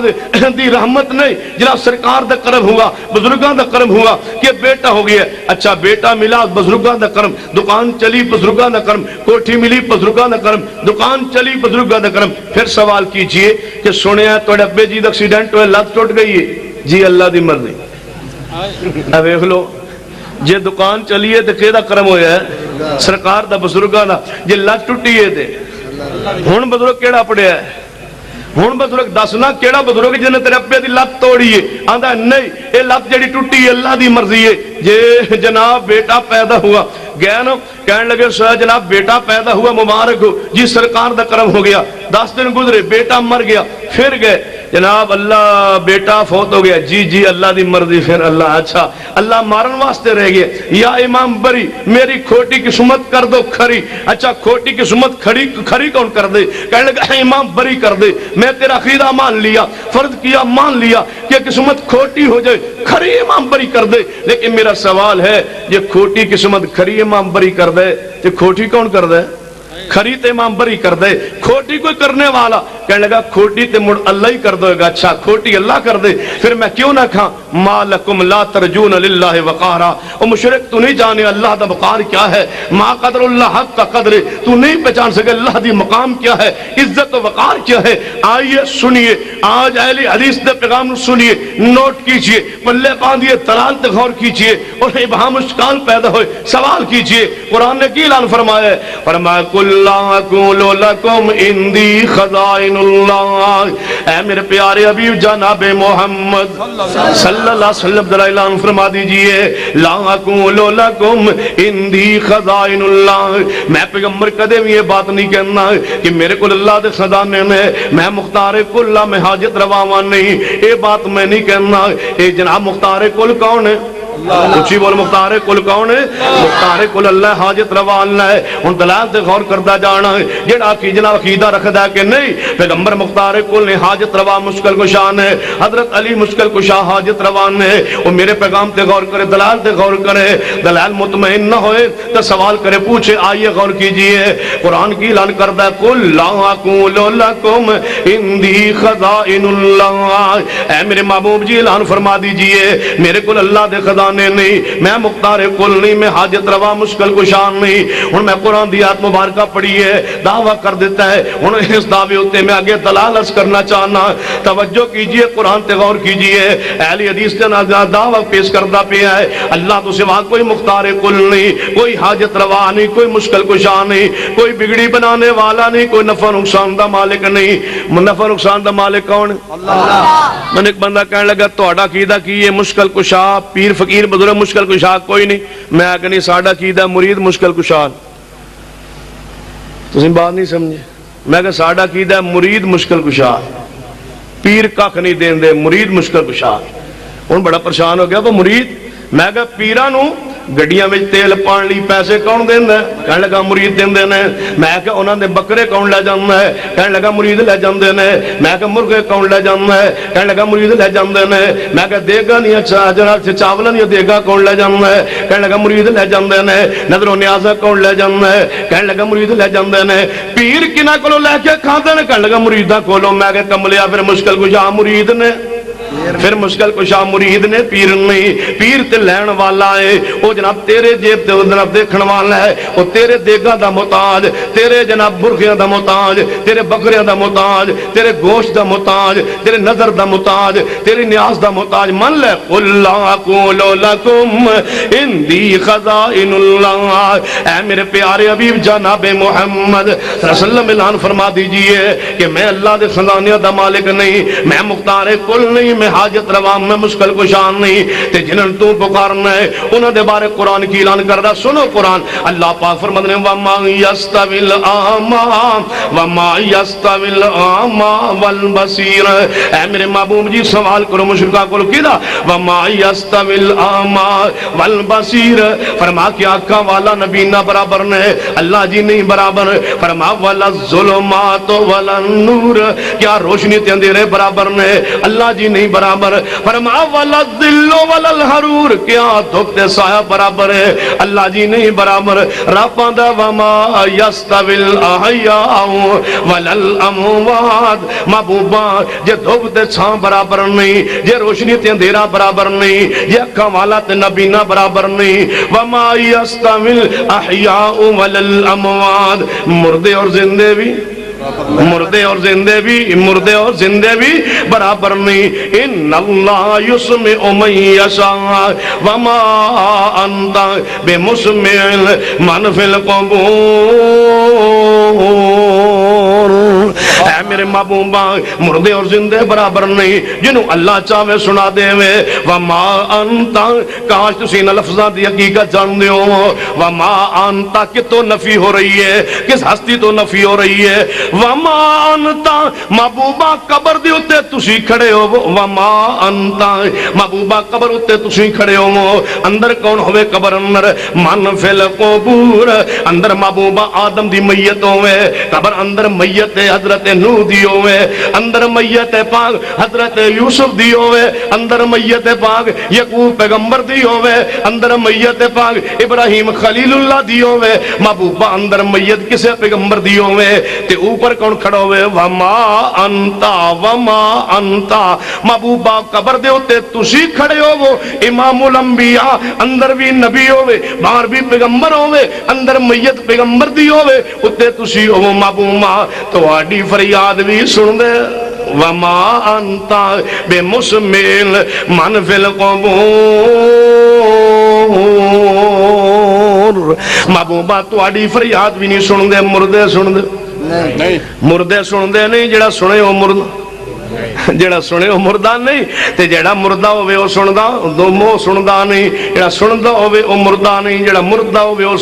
دی رحمت نہیں جناب سرکار دا کرم ہوا بزرگاں دا کرم ہوا کہ بیٹا ہو گیا اچھا بیٹا ملا بزرگاں دا کرم دکان چلی بزرگاں دا کرم کوٹھی ملی بزرگاں دا کرم دکان چلی بزرگاں دا کرم پھر سوال کیجئے کہ سنیا توڑے ابے جی دا ایکسیڈنٹ ہوئے لت ٹوٹ گئی ہے جی اللہ دی مرضی اب دیکھ لو جے دکان چلیے تے کیدا کرم ہویا ہے سرکار دا بزرگاں دا جے لت ٹٹی ہے تے ہن بزرگ کیڑا پڑیا ہے ہن بزرگ دسنا کیڑا بزرگ جن نے تیرے ابے دی لت توڑی ہے آندا نہیں اے لت جڑی ٹٹی ہے اللہ دی مرضی ہے جے جناب بیٹا پیدا ہوا گیا نا کہنے لگے جناب بیٹا پیدا ہوا مبارک ہو جی سرکار دا کرم ہو گیا 10 دن گزرے بیٹا مر گیا پھر گئے جناب اللہ بیٹا فوت ہو گیا جی اللہ دی مرضی پھر اللہ اچھا اللہ مارن واسطے رہ گیا یا امام بری میری کھوٹی قسمت کر دو کھری اچھا کھوٹی قسمت کھری کون کر دے کہنے لگا امام بری کر دے میں تیرا عقیدہ مان لیا فرض کیا مان لیا کہ قسمت کھوٹی ہو جائے کھری امام بری کر دے لیکن میرا سوال ہے یہ کھوٹی قسمت کھری امام بری کر دے تو کھوٹی کون کر دے کھری تے امام بری کر دے کھوٹی کوئی کرنے والا کہنے لگا کھوٹی تے مڑ اللہ ہی کر دے گا اچھا کھوٹی اللہ کر دے پھر میں کیوں نہ کھاں ما لکم لا ترجون للہ وقارا او مشرک تو نہیں جانے اللہ دا وقار کیا ہے ما قدر اللہ حق کا قدر تو نہیں پہچان سکے اللہ دی مقام کیا ہے عزت و وقار کیا ہے آئیے سنیے آج اہل حدیث دے پیغام سنیے نوٹ کیجئے پلے باندھیے دلال تے غور کیجئے اور ابہام اشکال پیدا ہوئے سوال کیجئے قرآن نے کی اعلان فرمایا ہے فرمایا کل لا اقول لکم اندی خزائن اللہ اے میرے پیارے حبیب جناب محمد صلی اللہ علیہ وسلم ذرا اعلان فرما دیجئے لا اقول لکم اندی خزائن اللہ میں پیغمبر کدے بھی یہ بات نہیں کہنا کہ میرے کو اللہ دے خزانے میں مختار کل میں حاجت رواوان نہیں یہ بات میں نہیں کہنا اے جناب مختار کل کون ہے کچھ ہی بول مختار کل کون ہے مختار کل اللہ حاجت روا اللہ ہے ان دلائل سے غور کردہ جانا ہے جڑا کی جناب عقیدہ رکھدا ہے کہ نہیں پیغمبر مختار کل نے حاجت روا مشکل کشان ہے حضرت علی مشکل کشا حاجت روان ہے وہ میرے پیغام تے غور کرے دلائل تے غور کرے دلائل مطمئن نہ ہوئے تو سوال کرے پوچھے آئیے غور کیجئے قرآن کی اعلان کردہ ہے قل لا اقول لکم اندی خزائن اللہ اے میرے محبوب جی اعلان فرما دیجئے میرے کل اللہ دے خزانے نہیں میں مختار کل نہیں میں حاجت روا مشکل کشان نہیں ہن میں قرآن دی آیت مبارکہ پڑھی ہے دعویٰ کر دیتا ہے ہن اس دعوے ہوتے میں آگے دلال عرض کرنا چاہنا توجہ کیجئے قرآن تے غور کیجئے اہل حدیث تے دعویٰ پیش کردہ پیا ہے اللہ تو سوا کوئی مختار کل نہیں کوئی حاجت روا نہیں کوئی مشکل کشان نہیں کوئی بگڑی بنانے والا نہیں کوئی نفع نقصان دا مالک نہیں نفع نقصان دا مالک کون اللہ من ایک بندہ کہنے لگا توڑا عقیدہ کی یہ مشکل کشا پیر فقیر بزرگ مشکل کشا کوئی نہیں میں آگے نہیں ساڑھا عقیدہ مرید مشکل کشا تو بات نہیں سمجھے میں کہ ساڑھا عقیدہ مرید مشکل کشا پیر کھ نہیں دین دے، مرید مشکل کشا۔ ہن بڑا پریشان ہو گیا وہ مرید، میں کہا پیراں نو گڈیاں وچ تیل پان لئی پیسے کون دیندا ہے؟ کہنے لگا مرید دیندے نے۔ میں کہ انہاں دے بکرے کون لے جاندا ہے؟ کہنے لگا مرید لے جاندے نے۔ میں کہ مرغے کون لے جاندا ہے؟ کہنے لگا مرید لے جاندے نے۔ میں کہ دیگاں نہیں جناب چاولاں دی دیگاں کون لے جاندا ہے؟ کہنے لگا مرید لے جاندے نے۔ نظر و نیازاں کون لے جاندا ہے؟ کہنے لگا مرید لے جاندے نے۔ پیر کناں کولوں لے کے کھاندے نے؟ کہنے لگا مریداں کولوں۔ میں کہ کملیا پھر مشکل کشا مرید نے، پھر مشکل کشا مرید نے، پیر نہیں۔ پیر تے لین والا ہے، وہ جناب تیرے جیب تے جناب دیکھن والا ہے، وہ تیرے دیگاں دا محتاج، تیرے جناب برخیاں دا محتاج، تیرے بکریاں دا محتاج، تیرے گوشت دا محتاج، تیرے نظر دا محتاج، تیری نیاز دا محتاج۔ من لے قل لا اقول لکم اندی خزائن اللہ، اے میرے پیارے حبیب جناب محمد صلی اللہ علیہ وسلم اعلان فرما دیجئے کہ میں اللہ دے خزانیاں دا مالک نہیں، میں مختار کل نہیں، میں حاجت روا، میں مشکل کشان نہیں۔ تے جنہاں تو پکارنا ہے انہاں دے بارے قرآن کی اعلان کردا، سنو قرآن۔ اللہ پاک فرماتے ہیں وما یستوی الاعمی وما یستوی الاعمی والبصیر۔ اے میرے محبوب جی سوال کرو مشرکاں کول کیدا وما یستوی الاعمی والبصیر، فرما کہ آنکھاں والا نبینا برابر نے؟ اللہ جی نہیں برابر۔ فرما ولا الظلمات ولا النور، کیا روشنی تے اندھیرے برابر نے؟ اللہ جی نہیں برابر۔ فرما ولا الظل ولا الحرور، کیا دھوپ تے سایہ برابر ہے؟ اللہ جی نہیں برابر۔ رب دا وما یستوی الاحیاء ولا الاموات، محبوبا جے دھوپ تے چھاں برابر نہیں، جے روشنی تے اندھیرا برابر نہیں، جے اکھاں والا تے نبینا برابر نہیں۔ وما یستوی الاحیاء ولا الاموات، مردے اور زندے بھی، مردے اور زندے بھی، مردے اور زندے بھی برابر نہیں۔ ان اللہ یسمع من یشاء وما انت بمسمع من فی القبور۔ اے میرے محبوبا مردے اور زندے برابر نہیں، جنہوں اللہ چاہے سنا دے وے۔ وما انت، کاش تسی ان لفظاں دی حقیقت جان دیو۔ وما انت کتوں نفی ہو رہی ہے، کس ہستی تو نفی ہو رہی ہے؟ وما انت محبوبہ قبر دی اتے تسی کھڑے ہو، وما انت محبوبہ قبر اتے تسی کھڑے ہو۔ اندر کون ہوئے قبر اندر؟ من فی القبور، اندر محبوبہ آدم دی میت ہوئے، قبر اندر میت حضرت نوح دی ہوئے، اندر میت پاک حضرت یوسف دی ہوئے، اندر میت پاک یعقوب پیغمبر دی ہوئے، اندر میت پاک ابراہیم خلیل اللہ دی ہوئے۔ محبوبہ اندر میت کسے پیغمبر دی ہوئے، تے اوپر کون کھڑا ہوئے؟ وما انتا، وما انتا محبوبہ قبر دے ہوتے تسی کھڑے ہو، وہ امام الانبیاء اندر بھی نبی ہوئے، باہر بھی پیغمبر ہوئے، اندر میت پیغمبر دی ہوئے، اتے تسی ہو محبوبہ تو آڈی فریاد بھی سن دے۔ وما انتا بمسمع من فی القبور، محبوبہ تو آڈی فریاد بھی نہیں سن دے، مردے سن دے نہیں، مردے سن دے نہیں، جڑا سنے ہو مردہ، جڑا سنے ہو مردہ نہیں، تے جڑا مردہ ہوئے وہ سندہ دومو سندہ نہیں، جڑا سندہ ہوئے وہ مردہ نہیں، جڑا مردہ ہوئے وہ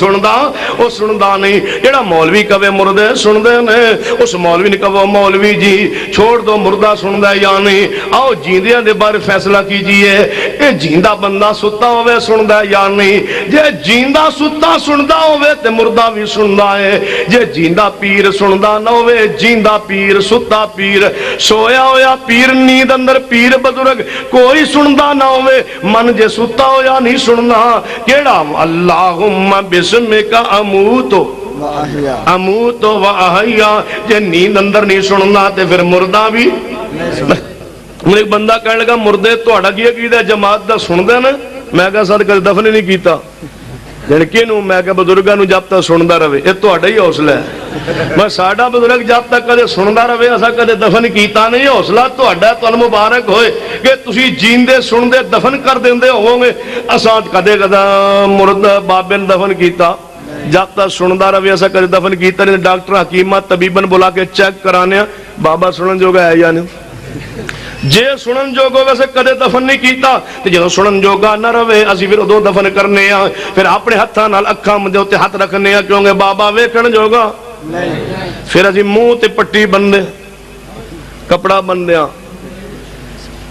سندہ نہیں۔ جڑا مولوی کہے مردے سندے نے، اس مولوی نے کہو مولوی جی چھوڑ دو مردہ سندہ یا نہیں، آؤ جیندیاں دے بارے فیصلہ کیجئے کہ جیندہ بندہ ستا ہوئے سندہ یا نہیں۔ جے جیندہ ستا سندہ ہوئے تے مردہ بھی سندہ ہے، جے جیندہ پیر سندہ نہ ہوئے، جیندہ پیر ستا پیر سویا ہویا پیر نیند اندر پیر بزرگ کوئی سندا نہ ہوئے، من جے ستا ہویا نہیں سننا کیڑا؟ اللہم بسمک اموتو اموتو و احیا، جے نیند اندر نہیں سننا تے پھر مردہ بھی۔ مجھے ایک بندہ کہنے لگا مردے توڑا کیا کیتا جماعت دا سن دے نا؟ میں کہا ساتھ کل دفن نہیں کیتا جنکے نو، میں کہا بزرگاں نو جب تک سندا رہے، یہ توڑا ہی حوصلہ ہے۔ میں ساڑا بزرگ جب تک کدے سندا رہے اسا کدے دفن کیتا نہیں، حوصلہ توڑا تو مبارک ہوئے کہ تسی جیندے سندے دفن کر دیندے ہوں گے۔ اسا کدے کدا مرد بابے نے دفن کیتا جب تک سندا رہے اسا کدے دفن کیتا نہیں۔ ڈاکٹر حکیمہ طبیبن بلا کے چیک کرانے بابا سنن جو گا ہے یا نہیں، جے سنن جوگو ویسے کدے دفن نہیں کیتا تے جدوں سنن جوگا نہ رہے اسی پھر ادوں دفن کرنے ہاں، پھر اپنے ہتھاں نال اکھاں دے اوتے ہاتھ رکھنے ہاں کیونکہ بابا ویکھن جوگا نہیں، پھر اسی منہ تے پٹی بندے کپڑا بندیاں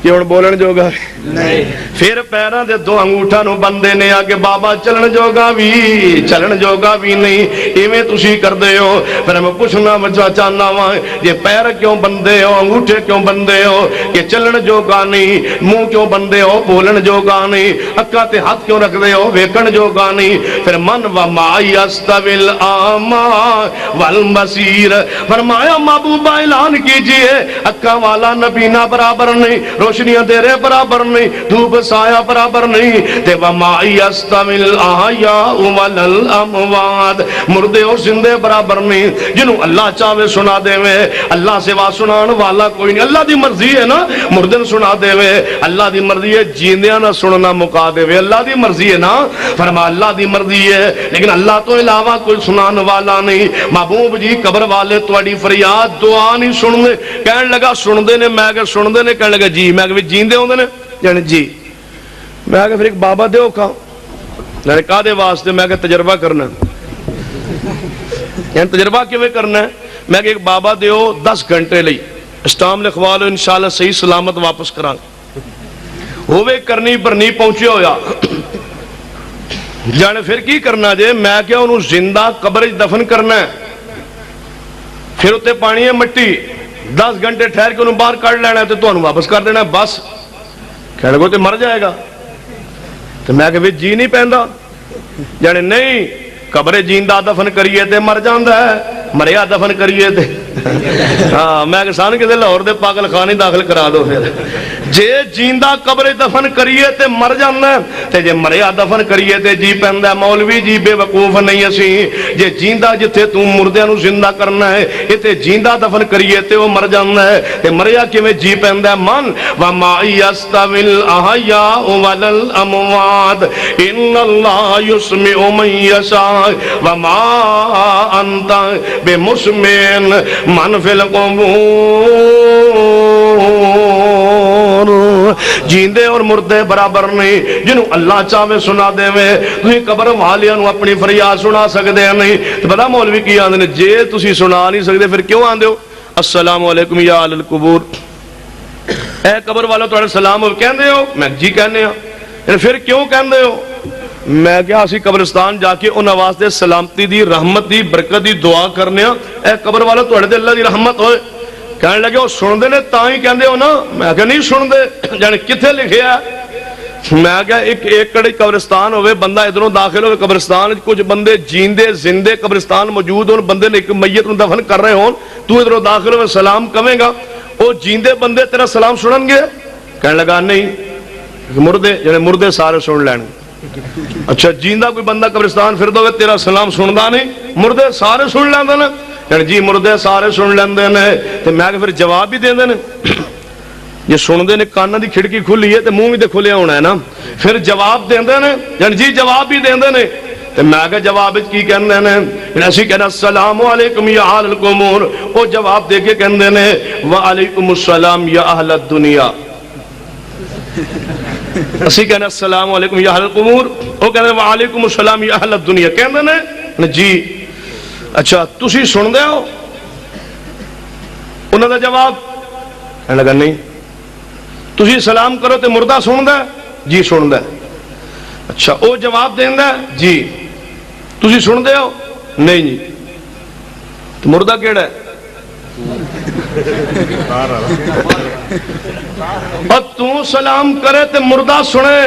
کہ ہن بولن جوگا نہیں. پھر پیراں دے دو انگوٹھاں نو بندے نے آ کے بابا چلن جوگا بھی نہیں ایویں تسی کردے ہو. پھر میں پوچھنا بچا چاہنا وا یہ پیر کیوں بندے ہو انگوٹھے کیوں بندے ہو کہ چلن جوگا نہیں, منہ کیوں بندے ہو بولن جوگا نہیں, اکھاں تے ہاتھ کیوں رکھ دے ہو ویکھن جوگا نہیں. پھر من و ما یستوی الاعمی والبصیر, فرمایا محبوبہ اعلان کیجئے اکھاں والا نبینا برابر نہیں, روشنیاں تیرے برابر نہیں, دھوپ سایہ برابر نہیں. تے وما یستوی الاحیاء والاموات, مردے اور زندے برابر نہیں. جنہوں اللہ چاہے سنا دے وے, اللہ سوا سنان والا کوئی نہیں. اللہ دی مرضی ہے نا مردے سنا دے وے, اللہ دی مرضی ہے جیندیاں نہ سننا مکا دے وے, اللہ دی مرضی ہے نا. فرما اللہ دی مرضی ہے لیکن اللہ تو علاوہ کوئی سنان والا نہیں. محبوب جی قبر والے تواڈی فریاد دعا نہیں سن دے. کہن لگا سن دے نے, میں کہ سن دے نے, کہن لگا جی, میں کہ جیندے ہوندے نے یعنی جی. میں کہ پھر ایک بابا دیو کھا یعنی کادے واسطے, میں کہ تجربہ کرنا یعنی تجربہ کیویں کرنا ہے. میں کہ ایک بابا دیو 10 گھنٹے لئی اسٹام لکھوا لو انشاءاللہ صحیح سلامت واپس کراں ہوے کرنی پر نہیں پہنچے ہویا جانے پھر کی کرنا جے. میں کیا انہوں زندہ قبر دفن کرنا ہے, پھر اتے پانی ہے مٹی, 10 گھنٹے ٹھہر کے انہوں باہر کر لینا ہے تو انہوں واپس کر دینا ہے بس. کہنے کو تے مر جائے گا. تو میں کہ جی نہیں پہندا جانے نہیں, قبر جیندہ دفن کریے تے مر جاندہ ہے, مریا دفن کریے تے ہاں. میں کہ سان کے لاہور دے پاگل خانے داخل کرا دو. پھر جے جیندہ قبر دفن کریے تے مر جاندہ ہے, تے جے مریا دفن کریے تے جی پہندہ ہے. مولوی جی بے وقوف نہیں اسی, جے جیندہ جتے تم مردے نو زندہ کرنا ہے اتے جیندہ دفن کریے تے وہ مر جاندہ ہے, تے مریا کی میں جی پہندہ ہے. من وما یستوی الاحیاء والاموات ان اللہ یسمع من یشاء وما انت بمسمع من فی القبور. جیندے اور مردے برابر نہیں. جنہوں اللہ چاہے سنا دے وے, تُسی قبر والیاں نو اپنی فریاد سنا سکدے نہیں. تو پتہ مولوی کی آندے نے, جے تُسی سنا نہیں سکدے پھر کیوں آندے ہو السلام علیکم یا اہل القبور, اے قبر والا تہاڈا سلام ہو کہندے ہو. میں جی کہنے ہاں. پھر کیوں کہندے ہو؟ میں کیا اسی قبرستان جا کے انہاں واسطے سلامتی دی رحمت دی برکت دی دعا کرنے ہاں. اے قبر والا تہاڈے تے اللہ دی رحمت ہوئے. کہنے لگے وہ سن دے نے تاں ہی کہندے ہو نا. میں کہا نہیں سن دے, جانے کتھے لکھیا ہے. میں کہا ایک ایکڑ قبرستان ہوئے, بندہ ادھروں داخل ہوئے قبرستان, کچھ بندے جیندے زندے قبرستان موجود ہون, بندے نے ایک میت نو دفن کر رہے ہون, تو ادھروں داخل ہوئے سلام کہیں گا, وہ جیندے بندے تیرا سلام سنن گے؟ کہنے لگا نہیں, مردے جانے مردے سارے سن لین. اچھا جیندہ کوئی بندہ قبرستان پھر دو تیرا سلام سندا نہیں, مردے سارے سن لیندے نے. یعنی جی مردے سارے سن لیندے نے. تے میں کہ پھر جواب بھی دیندے نے. یہ سندے نے کانوں دی کھڑکی کھلی ہے تے منہ بھی تے کھلیا ہونا ہے نا, پھر جواب دیندے نے. یعنی جی جواب بھی دیندے نے. تے میں کہ جواب کی کہندے نے, اسی کہنا السلام علیکم یا اہل القبور, او جواب دے کے کہندے نے وعلیکم السلام یا اہل الدنیا. اسی کہنا السلام علیکم یا اہل القبور, او کہندے وعلیکم السلام یا اہل الدنیا. کہندے نے جی اچھا تسی سن دے ہو؟ انہوں نے جواب کہنے لگا نہیں. تسی سلام کرو تے مردہ سن دے؟ جی سن دے. اچھا او جواب دین دے؟ جی. تسی سن دے ہو؟ نہیں جی. تو مردہ کیڑا ہے؟ اور تو سلام کرے تے مردہ سنے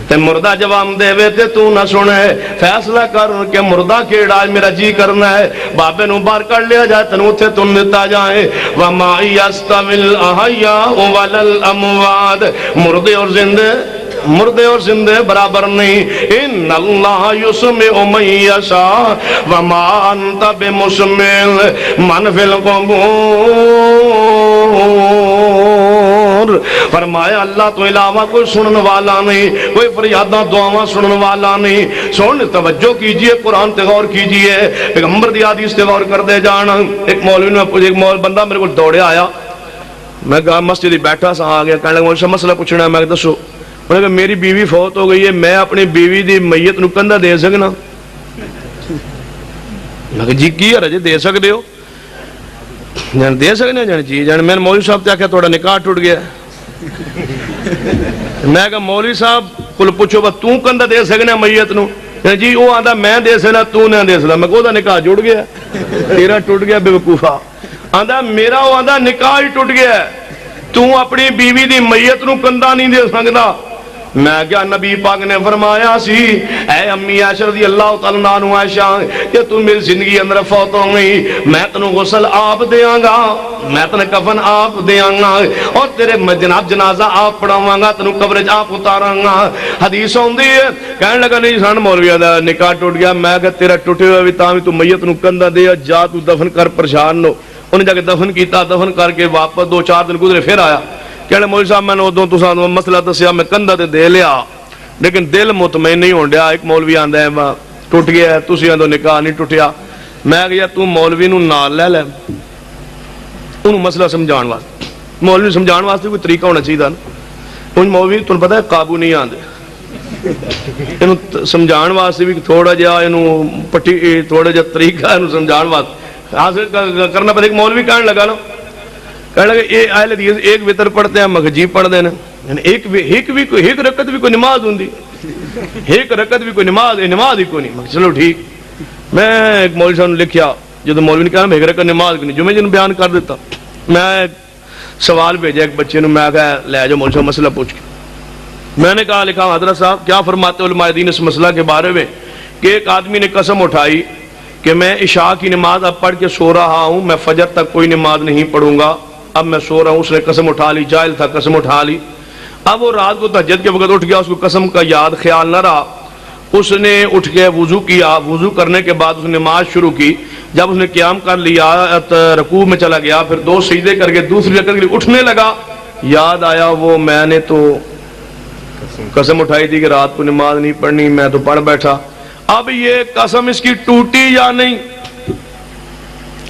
تے مردہ جواب دے وے تے تو نہ سنے. فیصلہ کر کہ مردہ کیڑا ہے, میرا جی کرنا ہے بابے نو باہر کر لیا جائے تنو تے تن دیتا جائے. وما یستوی الاحیاء والاموات, مردے اور زندے برابر نہیں. ان اللہ یسمع من یشاء وما انت بمسمع من فی القبور. فرمایا اللہ تو علاوہ کوئی سنن والا نہیں, کوئی فریاداں دعاواں سنن والا نہیں. سن توجہ کیجئے, قرآن تے غور کیجئے, پیغمبر دی حدیث تے غور کر دے جانا. ایک مولوی نے ایک بندہ میرے کو دوڑے آیا, میں کہا مسجد بیٹھا سا, آ گیا کہنے لگا مجھے مسئلہ پوچھنا ہے. میں کہ دسو. انہوں نے کہا میری بیوی فوت ہو گئی ہے, میں اپنی بیوی دی میت نو کندھا دے سکنا؟ میں کہا جی کی ہے جی دے سکتے ہو؟ جان دے سکنے جان جی. جان میں نے مولوی صاحب تے آکھیا تھوڑا نکاح ٹوٹ گیا. میں کہا مولوی صاحب کو پوچھو بس تو کندھا دے سکنا میت نو؟ جی وہ آندا میں دے سکنا تو نہ دے سکنا. میں کہا نکاح جڑ گیا تیرا ٹوٹ گیا بے وقوفا. آندا میرا وہ آندا نکاح ہی ٹوٹ گیا تو اپنی بیوی دی میت نو کندھا نہیں دے سکتا. میں کیا نبی پاک نے فرمایا سی اے امی عائشہ رضی اللہ تعالیٰ عنہ عائشہ کہ تو میری زندگی اندر فوت ہو گئی میں تنو غسل آپ دیاں گا میں تنو کفن آپ دیاں گا اور تیرے جناب جنازہ آپ پڑھاواں گا تنو قبر آپ اتاراں گا. حدیث ہوندی ہے کہنے لگا نہیں سان مولوی دا نکاح ٹوٹ گیا. میں کہ تیرا ٹوٹے ہوئے بھی تاں بھی تو میت نو کندھا دے جا تو دفن کر پریشان نو. انہیں جا کے دفن کیتا دفن کر کے واپس 2-4 دن گزرے پھر آیا کہنے مولوی صاحب میں نے ادوں تساں مسئلہ دسیا میں کندھا تے دے لیا لیکن دل مطمئن نہیں ہون ڈیا. ایک مولوی آندا ہے ٹوٹ گیا ہے تسی آندو نکاح نہیں ٹوٹیا. میں کہیا تو مولوی نو نال لے لے انہوں مسئلہ سمجھان واسطے. مولوی سمجھان واسطے کوئی طریقہ ہونا چاہیے نا. ان مولوی تمہیں پتہ ہے قابو نہیں آندے انہوں سمجھان واسطے بھی تھوڑا جہا انہوں پٹی تھوڑا جہا طریقہ انہوں سمجھان واسطے حاصل کرنا پڑے. ایک مولوی کہنے لگا نا کہنے لگا یہ اہل حدیث ایک وطر پڑھتے ہیں مغجی پڑھتے ہیں یعنی ایک رکعت بھی کوئی نماز ہوندی ایک رکعت بھی کوئی نماز ہی کوئی نہیں. چلو ٹھیک. میں ایک مولوی صاحب نے لکھیا جب مولوی نے کہا ایک رکعت نماز نہیں جمعے جن بیان کر دیتا. میں سوال بھیجا ایک بچے نے میں کہا لے جاؤ مولوی صاحب مسئلہ پوچھ کے. میں نے کہا لکھا حضرت صاحب کیا فرماتے علماء دین اس مسئلہ کے بارے میں کہ ایک آدمی نے قسم اٹھائی کہ میں عشاء کی نماز اب پڑھ کے سو رہا ہوں میں فجر تک کوئی نماز نہیں پڑھوں گا اب میں سو رہا ہوں. اس نے قسم اٹھا لی جاہل تھا قسم اٹھا لی. اب وہ رات کو تہجد کے وقت اٹھ گیا اس کو قسم کا یاد خیال نہ رہا. اس نے اٹھ کے وضو کیا وضو کرنے کے بعد اس نے نماز شروع کی. جب اس نے قیام کر لیا رکوع میں چلا گیا پھر 2 سجدے کر کے دوسری رکعت کے لیے اٹھنے لگا یاد آیا وہ میں نے تو قسم اٹھائی تھی کہ رات کو نماز نہیں پڑھنی میں تو پڑھ بیٹھا. اب یہ قسم اس کی ٹوٹی یا نہیں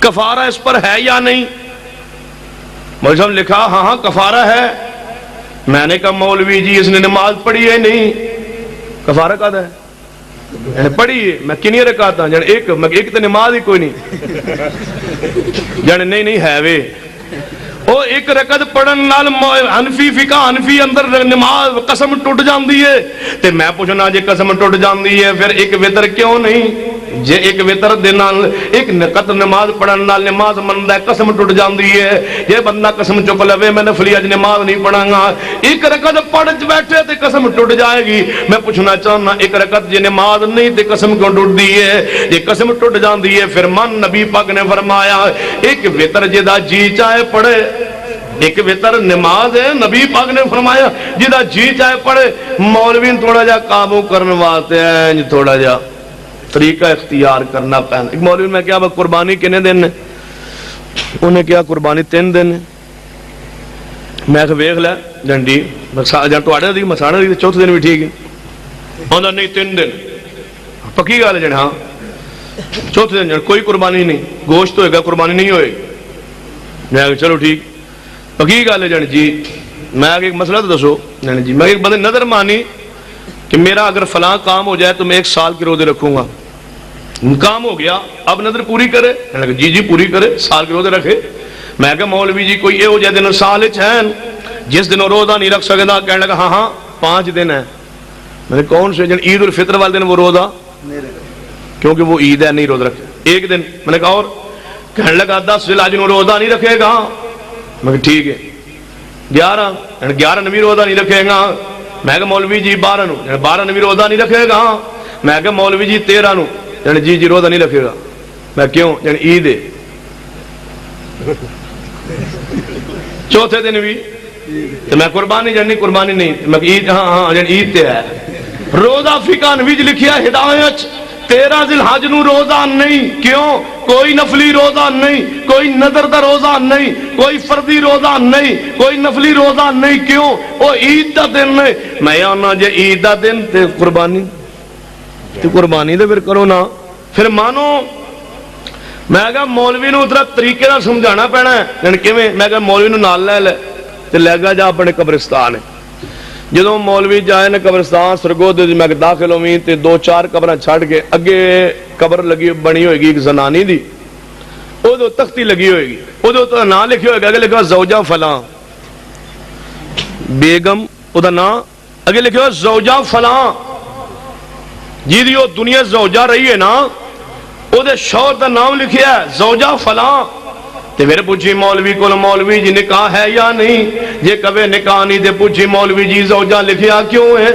کفارہ اس پر ہے یا نہیں؟ مولوی صاحب لکھا ہاں کفارہ ہے. میں نے کہا مولوی جی اس نے نماز پڑھی ہے نہیں کفارہ کا ہے پڑھی ہے میں کنی رکعت ہوں ایک تو نماز ہی کوئی نہیں جانے نہیں ہے وے وہ ایک رکعت پڑھن نال حنفی فقہ حنفی اندر نماز قسم ٹوٹ جاندی ہے تے میں پوچھنا جے قسم ٹوٹ جاندی ہے پھر ایک وتر کیوں نہیں جے ایک وتر دے نال ایک نقط نماز پڑھن نال نماز مندا ہے قسم ٹوٹ جاندی ہے. جے بندہ قسم چک لوے میں نفلی اج نماز نہیں پڑھاں گا ایک رکعت پڑھ بیٹھے تے قسم ٹوٹ جائے گی. میں پوچھنا چاہنا ایک رکعت جے نماز نہیں تے قسم کیوں ٹوٹدی ہے؟ جے قسم ٹوٹ جاندی ہے پھر من نبی پاک نے فرمایا ایک وتر جدا جی چاہے پڑھے ایک وتر نماز ہے نبی پاک نے فرمایا جدا جی چاہے پڑھے. مولوی تھوڑا جا قابو کرنے واسطے ہیں تھوڑا جا طریقہ اختیار کرنا پہنا. ایک مولوی میں کیا قربانی کنے دن نے انہیں کیا قربانی 3 دن میں کہ ویکھ لے جنڈی جن تواڈے دی مساڑے دی چوتھے دن بھی ٹھیک ہے اوندا نہیں 3 دن پکی گل ہے جن ہاں چوتھے دن کوئی قربانی نہیں گوشت ہوئے گا قربانی نہیں ہوئے. میں کہ چلو ٹھیک پکی گل ہے جن جی میں ایک مسئلہ تو دسو جی میں ایک بندے نظر مانی کہ میرا اگر فلاں کام ہو جائے تو میں 1 سال کے روزے رکھوں گا. کام ہو گیا اب نظر پوری کرے جی پوری کرے سال کے روزے رکھے. میں کہا مولوی جی کوئی یہ ہو جائے دن سال ہیں جس دن روزہ نہیں رکھ سکتا کہنے لگا ہاں 5 دن ہیں. میں نے کون سے جن عید الفطر والے دن وہ روزہ کیونکہ وہ عید ہے نہیں روزہ رکھے 1 دن. میں نے کہا اور کہنے لگا 10 ذی الحجہ روزہ نہیں رکھے گا. میں کہا ٹھیک ہے 11 نبی روزہ نہیں رکھے گا. میں کہا مولوی جی 12 نبی روزہ نہیں رکھے گا. میں کہا مولوی جی 13 نو جی روزہ نہیں رکھے گا. میں کیوں عید ہے چوتھے دن بھی میں قربانی قربانی نہیں میں عید ہاں عید تے ہے. روزہ فقہ نبی لکھیا ہدایت 13 ذی الحج نو روزہ نہیں کیوں کوئی نفلی روزہ نہیں کوئی نظر دا روزہ نہیں کوئی فردی روزہ نہیں کوئی نفلی روزہ نہیں کیوں وہ عید دا دن ہے. میں آنا جے عید دا دن تے قربانی دے پھر کرو نا پھر مانو. میں کہا مولوی نو اتنا طریقے دا سمجھانا پینا ہے کیویں. میں کہا مولوی نو نال لے لے تے لے گا جا اپنے قبرستان ہے. جدوں مولوی جائے نے قبرستان سرگود میں داخل ہوئی تے 2-4 قبراں چھڑ کے اگے قبر لگی بنی ہوئے گی ایک زنانی دی او تختی لگی ہوئے گی او تو نام لکھے ہوئے گا کہ لکھا زوجہ فلاں. بیگم دا نام اگے لکھے ہو زوجہ فلاں جی دی وہ دنیا زوجہ رہی ہے نا او دے شوہر دا نام لکھیا ہے زوجہ فلاں تے پھر پوچھی مولوی کو مولوی جی نکاح ہے یا نہیں جے کبھی نکاح نہیں تے پوچھی مولوی جی زوجہ لکھیا کیوں ہے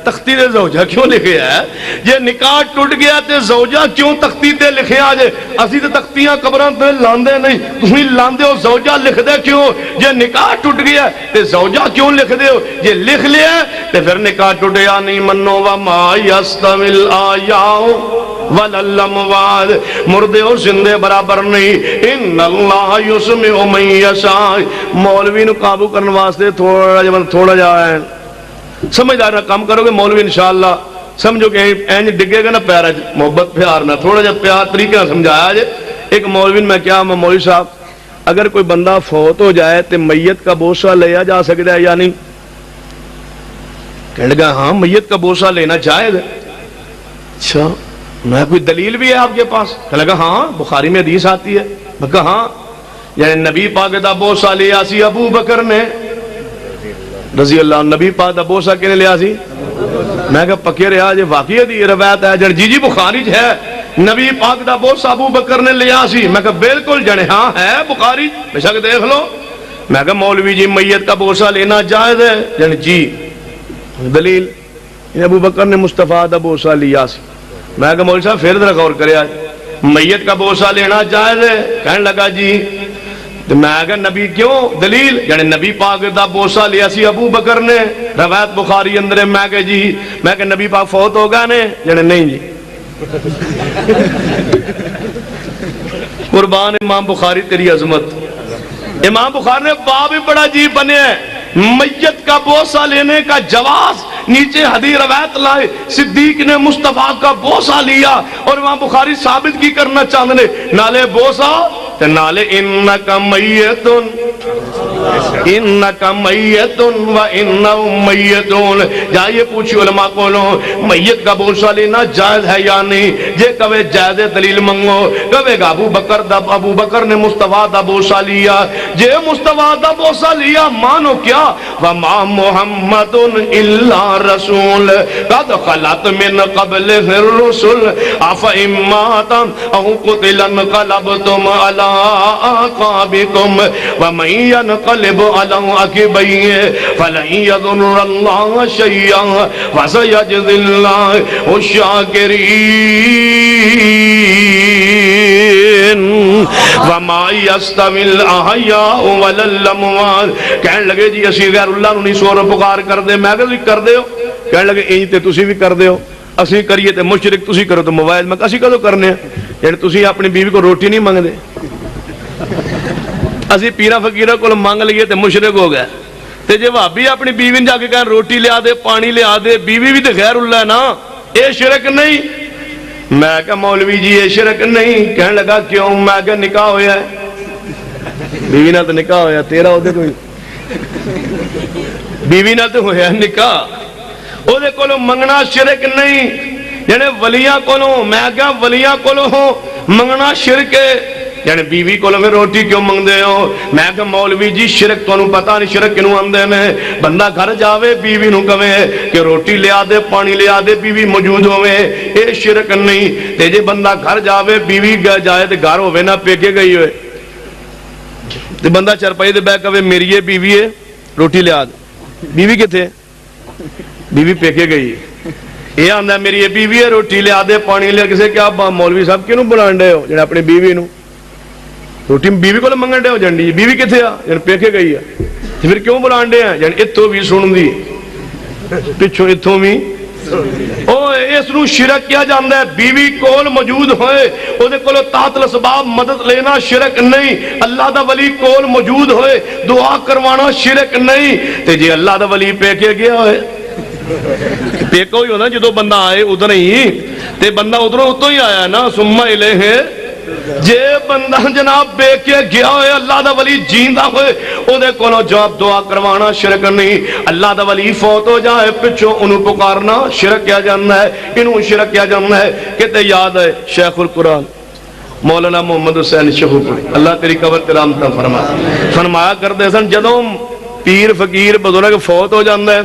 تختی دے زوجہ کیوں لکھیا ہے جے نکاح ٹوٹ گیا تے زوجہ کیوں تختی تے لکھیا جے اسی تے تختیاں قبراں تے لاندے نہیں تمہیں لاندے ہو زوجہ لکھ دے کیوں جے نکاح ٹوٹ گیا تے زوجہ کیوں لکھ دے ہو جے لکھ لیا تے پھر نکاح ٹوٹیا نہیں منو وما یستوی الاحیاء والاموات مردے اور زندے برابر نہیں ان اللہ یسمع من یشاء مولوی نو قابو کرنے واسطے تھوڑا جا ہے سمجھدار نہ کام کرو گے مولوی انشاءاللہ سمجھو کہ اینج ڈگے گا نا پیارا محبت پیار نہ تھوڑا جا پیار طریقے نہ سمجھایا جائے ایک مولوی میں کیا مولوی صاحب اگر کوئی بندہ فوت ہو جائے تو میت کا بوسہ لیا جا سکتا ہے یا نہیں کہنے لگا ہاں میت کا بوسہ لینا جائز ہے اچھا میں کوئی دلیل بھی ہے آپ کے پاس کہنے لگا ہاں بخاری میں حدیث آتی ہے میں کہا ہاں یعنی نبی پاک دا بوسہ لیا سی ابو بکر نے رضی اللہ عنہ نبی پاک دا بوسہ کنے لیا سی میں کہا پکے رہا جی واقعی دی روایت ہے جن جی بخاری ہے نبی پاک دا بوسہ ابو بکر نے لیا سی میں کہا بالکل جنے ہاں ہے بخاری بے شک دیکھ لو میں کہا مولوی جی میت کا بوسہ لینا جائز ہے جن جی دلیل ابو بکر نے مصطفیٰ دا بوسہ لیا سی میں کہا مولوی صاحب پھر ذرا غور کرے آج میت کا بوسہ لینا جائز ہے کہنے لگا جی تو میں کہا نبی کیوں دلیل یعنی نبی پاک دا بوسہ لیا سی ابو بکر نے روایت بخاری اندر میں کہا جی میں کہا نبی پاک فوت ہو گئے نے یعنی نہیں جی قربان امام بخاری تیری عظمت امام بخاری نے باب ہی بڑا عجیب بنے ہیں میت کا بوسہ لینے کا جواز نیچے حدیث روایت لائے صدیق نے مصطفیٰ کا بوسہ لیا اور امام بخاری ثابت کی کرنا چاہتے ہیں نالے بوسہ نالے انکا میتن انکا میتن و انہم میتون جائیے پوچھی علماء کو لو میت کا بوسہ لینا جائز ہے یا نہیں جے کبھی جائز دلیل منگو کبھی ابو بکر نے مصطفیٰ دا بوسہ لیا جے مصطفیٰ دا بوسہ لیا مانو کیا وما محمد الا رسول قد خلت من قبل الرسل افا اماتا او قتلا انقلبتم علی آقابکم ومن ينقلب على عقبيه فلن يضر الله شيئا وسيجزي الله الشاكرين وما يستوي الاحياء ولا الاموات کہنے لگے جی اسی غیر اللہ نو نہیں سور پکار کر دے میں کہ کر دے ہو کہنے لگے این تے تسی بھی کر دے ہو اسی کریے تے مشرک تسی کرو تو موبائل میں اسی کدو کرنے یعنی تسی اپنی بیوی کو روٹی نہیں مانگ دے اسی پیرا فقیرہ کو مانگ لیے تے مشرک ہو گئے تے جے بھابی اپنی بیوی جا کے کہیں روٹی لیا دے پانی لیا دے بیوی بھی تے غیر اللہ ہے نا اے شرک نہیں میں کہا مولوی جی اے شرک نہیں کہنے لگا کیوں میں کہا نکاح ہویا ہے بیوی نہ تو نکاح ہویا تیرا ہو دے کوئی بیوی نہ تو ہویا نکاح او دے کولو منگنا شرک نہیں یعنی ولیاں کولو میں کہا ولیاں کولو منگنا شرک ہے یعنی بیوی کو لگے روٹی کیوں منگ دے ہو میں کہ مولوی جی شرک تو انہوں پتہ نہیں شرک کنوں آندے میں بندہ گھر جاوے بیوی نوں کہے کہ روٹی لیا دے پانی لیا دے بیوی موجود ہوئے اے شرک نہیں تے جے بندہ گھر جاوے بیوی جائے تے گھر ہوئے نہ پیکے گئی ہوئے تے بندہ چرپائی دے بے کہے میری ہے بیوی ہے روٹی لیا دے بیوی کتے بیوی پیکے گئی یہ آندہ میری بیوی ہے روٹی لیا دے پانی لیا کسے کیا مولوی صاحب کیوں بلانڈے ہو جنہیں اپنی بیوی نوں روٹی بیوی کو منگن دے ہو جنڈی بیوی کتے آ یعنی پیکے گئی ہے پھر کیوں بلانڈے ہیں یعنی اتھو بھی سن دی پچھو اتھو بھی اس نو شرک کیا جاندہ ہے بیوی کول موجود ہوئے او دے کولو تحت الاسباب مدد لینا شرک نہیں اللہ دا ولی کول موجود ہوئے دعا کروانا شرک نہیں تے جی اللہ دا ولی پیکے گیا ہوئے پیکو ہی ہونا جدو بندہ آئے ادھر ہی تے بندہ ادھروں اتو ہی آیا نا سمہ الہ جے بندہ جناب بے کے گیا ہوئے اللہ دا ولی جیندہ ہوئے او دے کونو جواب دعا کروانا شرک نہیں اللہ دا ولی فوت ہو جائے پچھو انہوں پکارنا شرک کیا جاننا ہے انہوں شرک کیا جاننا ہے کہتے یاد ہے شیخ القرآن مولانا محمد حسین شہو پوری اللہ تیری قبر ترامتا فرمایا کرتے سن جدوں پیر فقیر بزرگ فوت ہو جاندہ ہے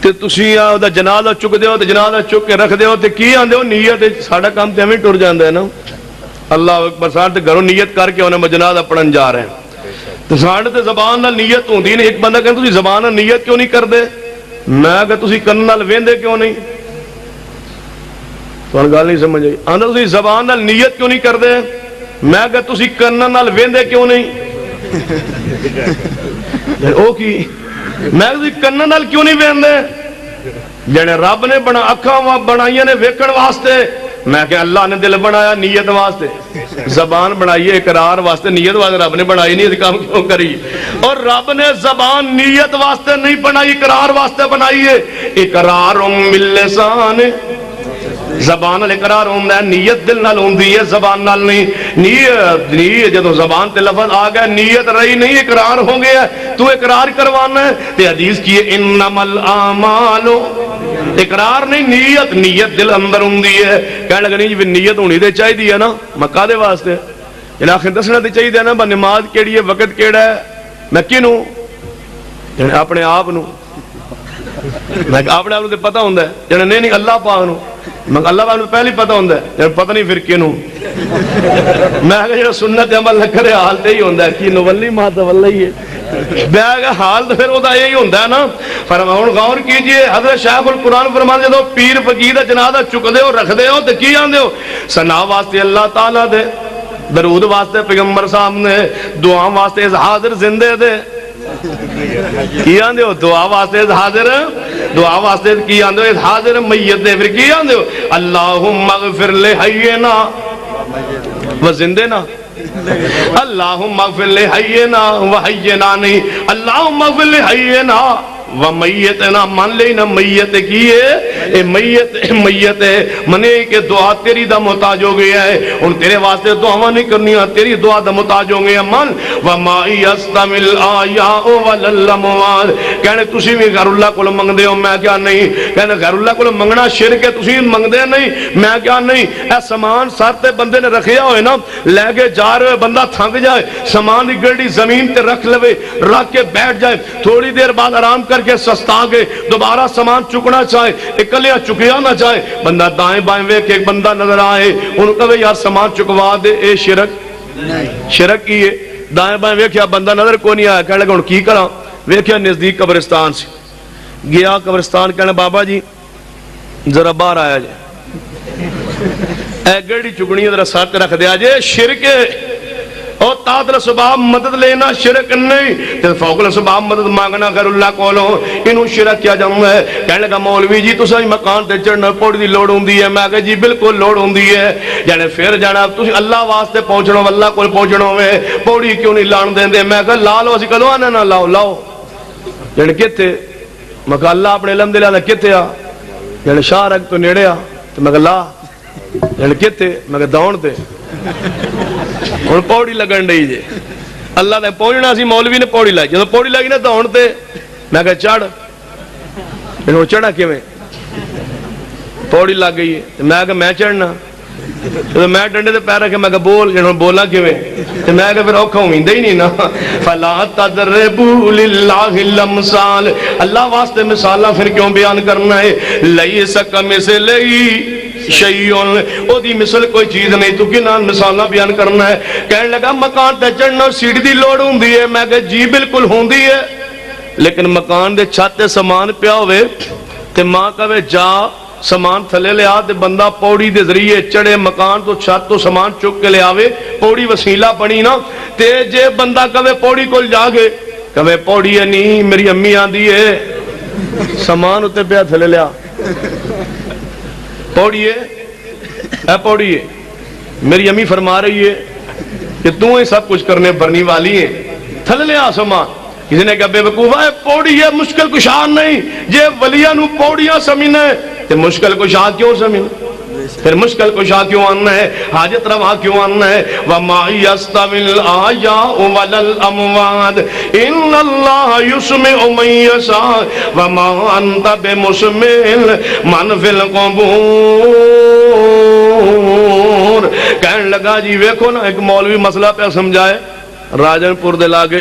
تے تسی دا جنازہ چک دیو تے جنازہ چک کے رکھ دیو تے کی آندے ہو نیت ساڑا کام تے ہمیں ٹر جاندہ ہے نا اللہ اکبر ساڑھ تے گھروں نیت کر کے انہیں جنازہ پڑھن جا رہے ہیں تو ساڑھ تے زبان نال نیت ہوں دی ایک بندہ کہنے تسی زبان نال نیت کیوں نہیں کر دے میں کہ تسی کن نال ویندے کیوں نہیں تو ان گال نہیں سمجھ آئی آندہ تسی زبان نال نیت کیوں نہیں کر دے میں کہ تسی کن نال ویندے کیوں نہیں او کی میں کہ تسی کن نال کیوں نہیں ویندے جنے رب نے بنا اکھاں بنائیے نے ویکھن واسطے میں کہ اللہ نے دل بنایا نیت واسطے زبان بنائیے اقرار واسطے نیت واسطے رب نے بنائی نہیں اس کام کیوں کری اور رب نے زبان نیت واسطے نہیں بنائی اقرار واسطے بنائیے اقرار باللسان زبان نال اقرار ہوندا ہے نیت دل نال ہوندی ہے زبان نال نہیں نیت جدوں زبان تے لفظ آ گیا نیت رہی نہیں اقرار ہو گیا تو اقرار کروانا ہے تے حدیث کی انما الاعمال اقرار نہیں نیت دل اندر ہوندی ہے کہنے لگا نہیں جی نیت ہونی تے چاہیے ہے نا مکہ دے واسطے جنا آخر دسنا تے چاہیے نا با نماز کیڑی ہے وقت کیڑا ہے میں کینوں اپنے آپ نو میں اپنے آپ نو تے پتہ ہوندا ہے جنا نہیں اللہ پاک نو میں اللہ پاک نو پہلے پتہ ہوندا ہے جنا پتہ نہیں پھر کینوں میں کہ جڑا سنت عمل نہ کرے حال تے ہی ہوندا ہے کہ نو ولی ما تو ولی ہی ہے بیاگا حال تو پھر ہوتا یہی ہوتا ہے نا فرماؤں غور کیجئے حضرت شیخ القرآن فرماتے جدو پیر فقیر جنازہ چک دے ہو رکھ دے ہو تو کی آن دے ہو ثنا واسطے اللہ تعالیٰ دے درود واسطے پیغمبر سامنے دعا واسطے حاضر زندے دے کی آن دے ہو دعا واسطے حاضر دعا واسطے کی آن دے ہو حاضر میت دے پھر کی آن دے ہو اللہم اغفر لے حینا و زندے نا اللہم اغفر لے حینا و حینا نہیں اللہم اغفر لے حینا و میتنا مان لینا میت کی ہے اے میت ہے منے کہ دعا تیری دا محتاج ہو گیا ہے ان تیرے واسطے دعا نہیں کرنی تیری دعا دا محتاج ہو گیا مان وما یستمل آیاء وللموال کہنے تسی بھی غیر اللہ کو منگ دے ہو میں کیا نہیں کہنے غیر اللہ کو منگنا شرک ہے تسی منگ دے نہیں میں کیا نہیں اے سامان سارتے بندے نے رکھیا ہوئے نا لے کے جا رہے بندہ تھنک جائے سامان کی گڑی زمین تے رکھ لے رکھ کے بیٹھ جائے تھوڑی دیر بعد آرام کر کے سستا کے دوبارہ سامان چکنا چاہے اکلیا چکیا نہ چاہے بندہ دائیں بائیں ویک ایک بندہ نظر آئے انہوں کہے یار سامان چکوا دے اے شرک کی ہے دائیں بائیں ویکیا بندہ نظر کو نہیں آیا کہنے لگا انہوں کی کرا ویکیا نزدیک قبرستان سے گیا قبرستان کہنے بابا جی ذرا باہر آیا جائے اے گڑی چکنی ذرا ساتھ رکھ دیا جائے شرک اور تادر سباب مدد لینا شرک نہیں تے فوقل سباب مدد مانگنا غیر اللہ کولوں انہوں شرک کیا جاؤں ہے کہنے لگا مولوی جی تو سائی مکان تے چڑھنا پوڑی دی لوڑ ہوں دی ہے میں کہا جی بالکل لوڑ ہوں دی ہے جانے پھر جانا تو اللہ واسطے پہنچنا اللہ کو پہنچنا ہوئے پوڑی کیوں نہیں لان دیں دے میں کہا لالو اسی کلو آنے نہ لاؤ جانے کتے میں کہا اللہ اپنے علم دے لیا کتے آ جانے شاہ رکھ تو نیڑے آ تو میں کہا لا جانے کتے میں کہا دوڑ دے اور پوڑی لگن رہی جے اللہ نے پہنچنا سی مولوی نے پوڑی لائی جب پوڑی لگی نا تو ہونتے میں کہا چڑھ انہوں چڑھا کیوں میں پوڑی لگ گئی ہے میں کہا میں چڑھنا تو میں ڈنڈے دے پیر رکھے میں کہا بول انہوں بولا کیوں تو میں کہا پھر اوکھا ہوئیں دے ہی نہیں نا فَلَا تَدْرِبُوا لِلَّهِ الْأَمْثَالِ اللہ واسطے مثالہ پھر کیوں بیان کرنا ہے لَيْسَ كَمِثْلِهِ شیئن او دی مثل کوئی چیز نہیں تو کی نال مثالہ بیان کرنا ہے کہنے لگا مکان تے چڑھنا سیڑھی دی لوڑ ہوں دی ہے میں کہا جی بالکل ہوں دی ہے لیکن مکان دے چھاتے سامان پیا ہوئے تے ماں کہے جا سامان تھلے لے آتے بندہ پوڑی دے ذریعے چڑھے مکان تو چھت تو سامان چک کے لے آوے پوڑی وسیلہ بنی نا تے جے بندہ کہے پوڑی کو جا گے کہے پوڑی ہے نہیں میری امی آن دی ہے سامان ہوتے پیا تھلے لے آ پوڑی ہے اے پوڑی ہے میری امی فرما رہی ہے کہ تو ہی سب کچھ کرنے بھرنی والی ہیں تھل لے آسمان کسی نے کہا بے وقوفہ ہے پوڑی ہے مشکل کشان نہیں یہ ولیاں نو پوڑیاں سمینے تو مشکل کشا کیوں سمینے پھر مشکل کشا کیوں آنا ہے حاجت روا کیوں آنا ہے وَمَا يَسْتَوِي الْآيَاءُ وَلَا الْأَمْوَاتُ إِنَّ اللَّهَ يُسْمِعُ مَن يَشَاءُ وَمَا أَنْتَ بِمُسْمِعٍ مَنْ فِي الْقُبُورِ کہنے لگا جی ویکھو نا ایک مولوی مسئلہ پہ سمجھائے راجن پور دے لاگے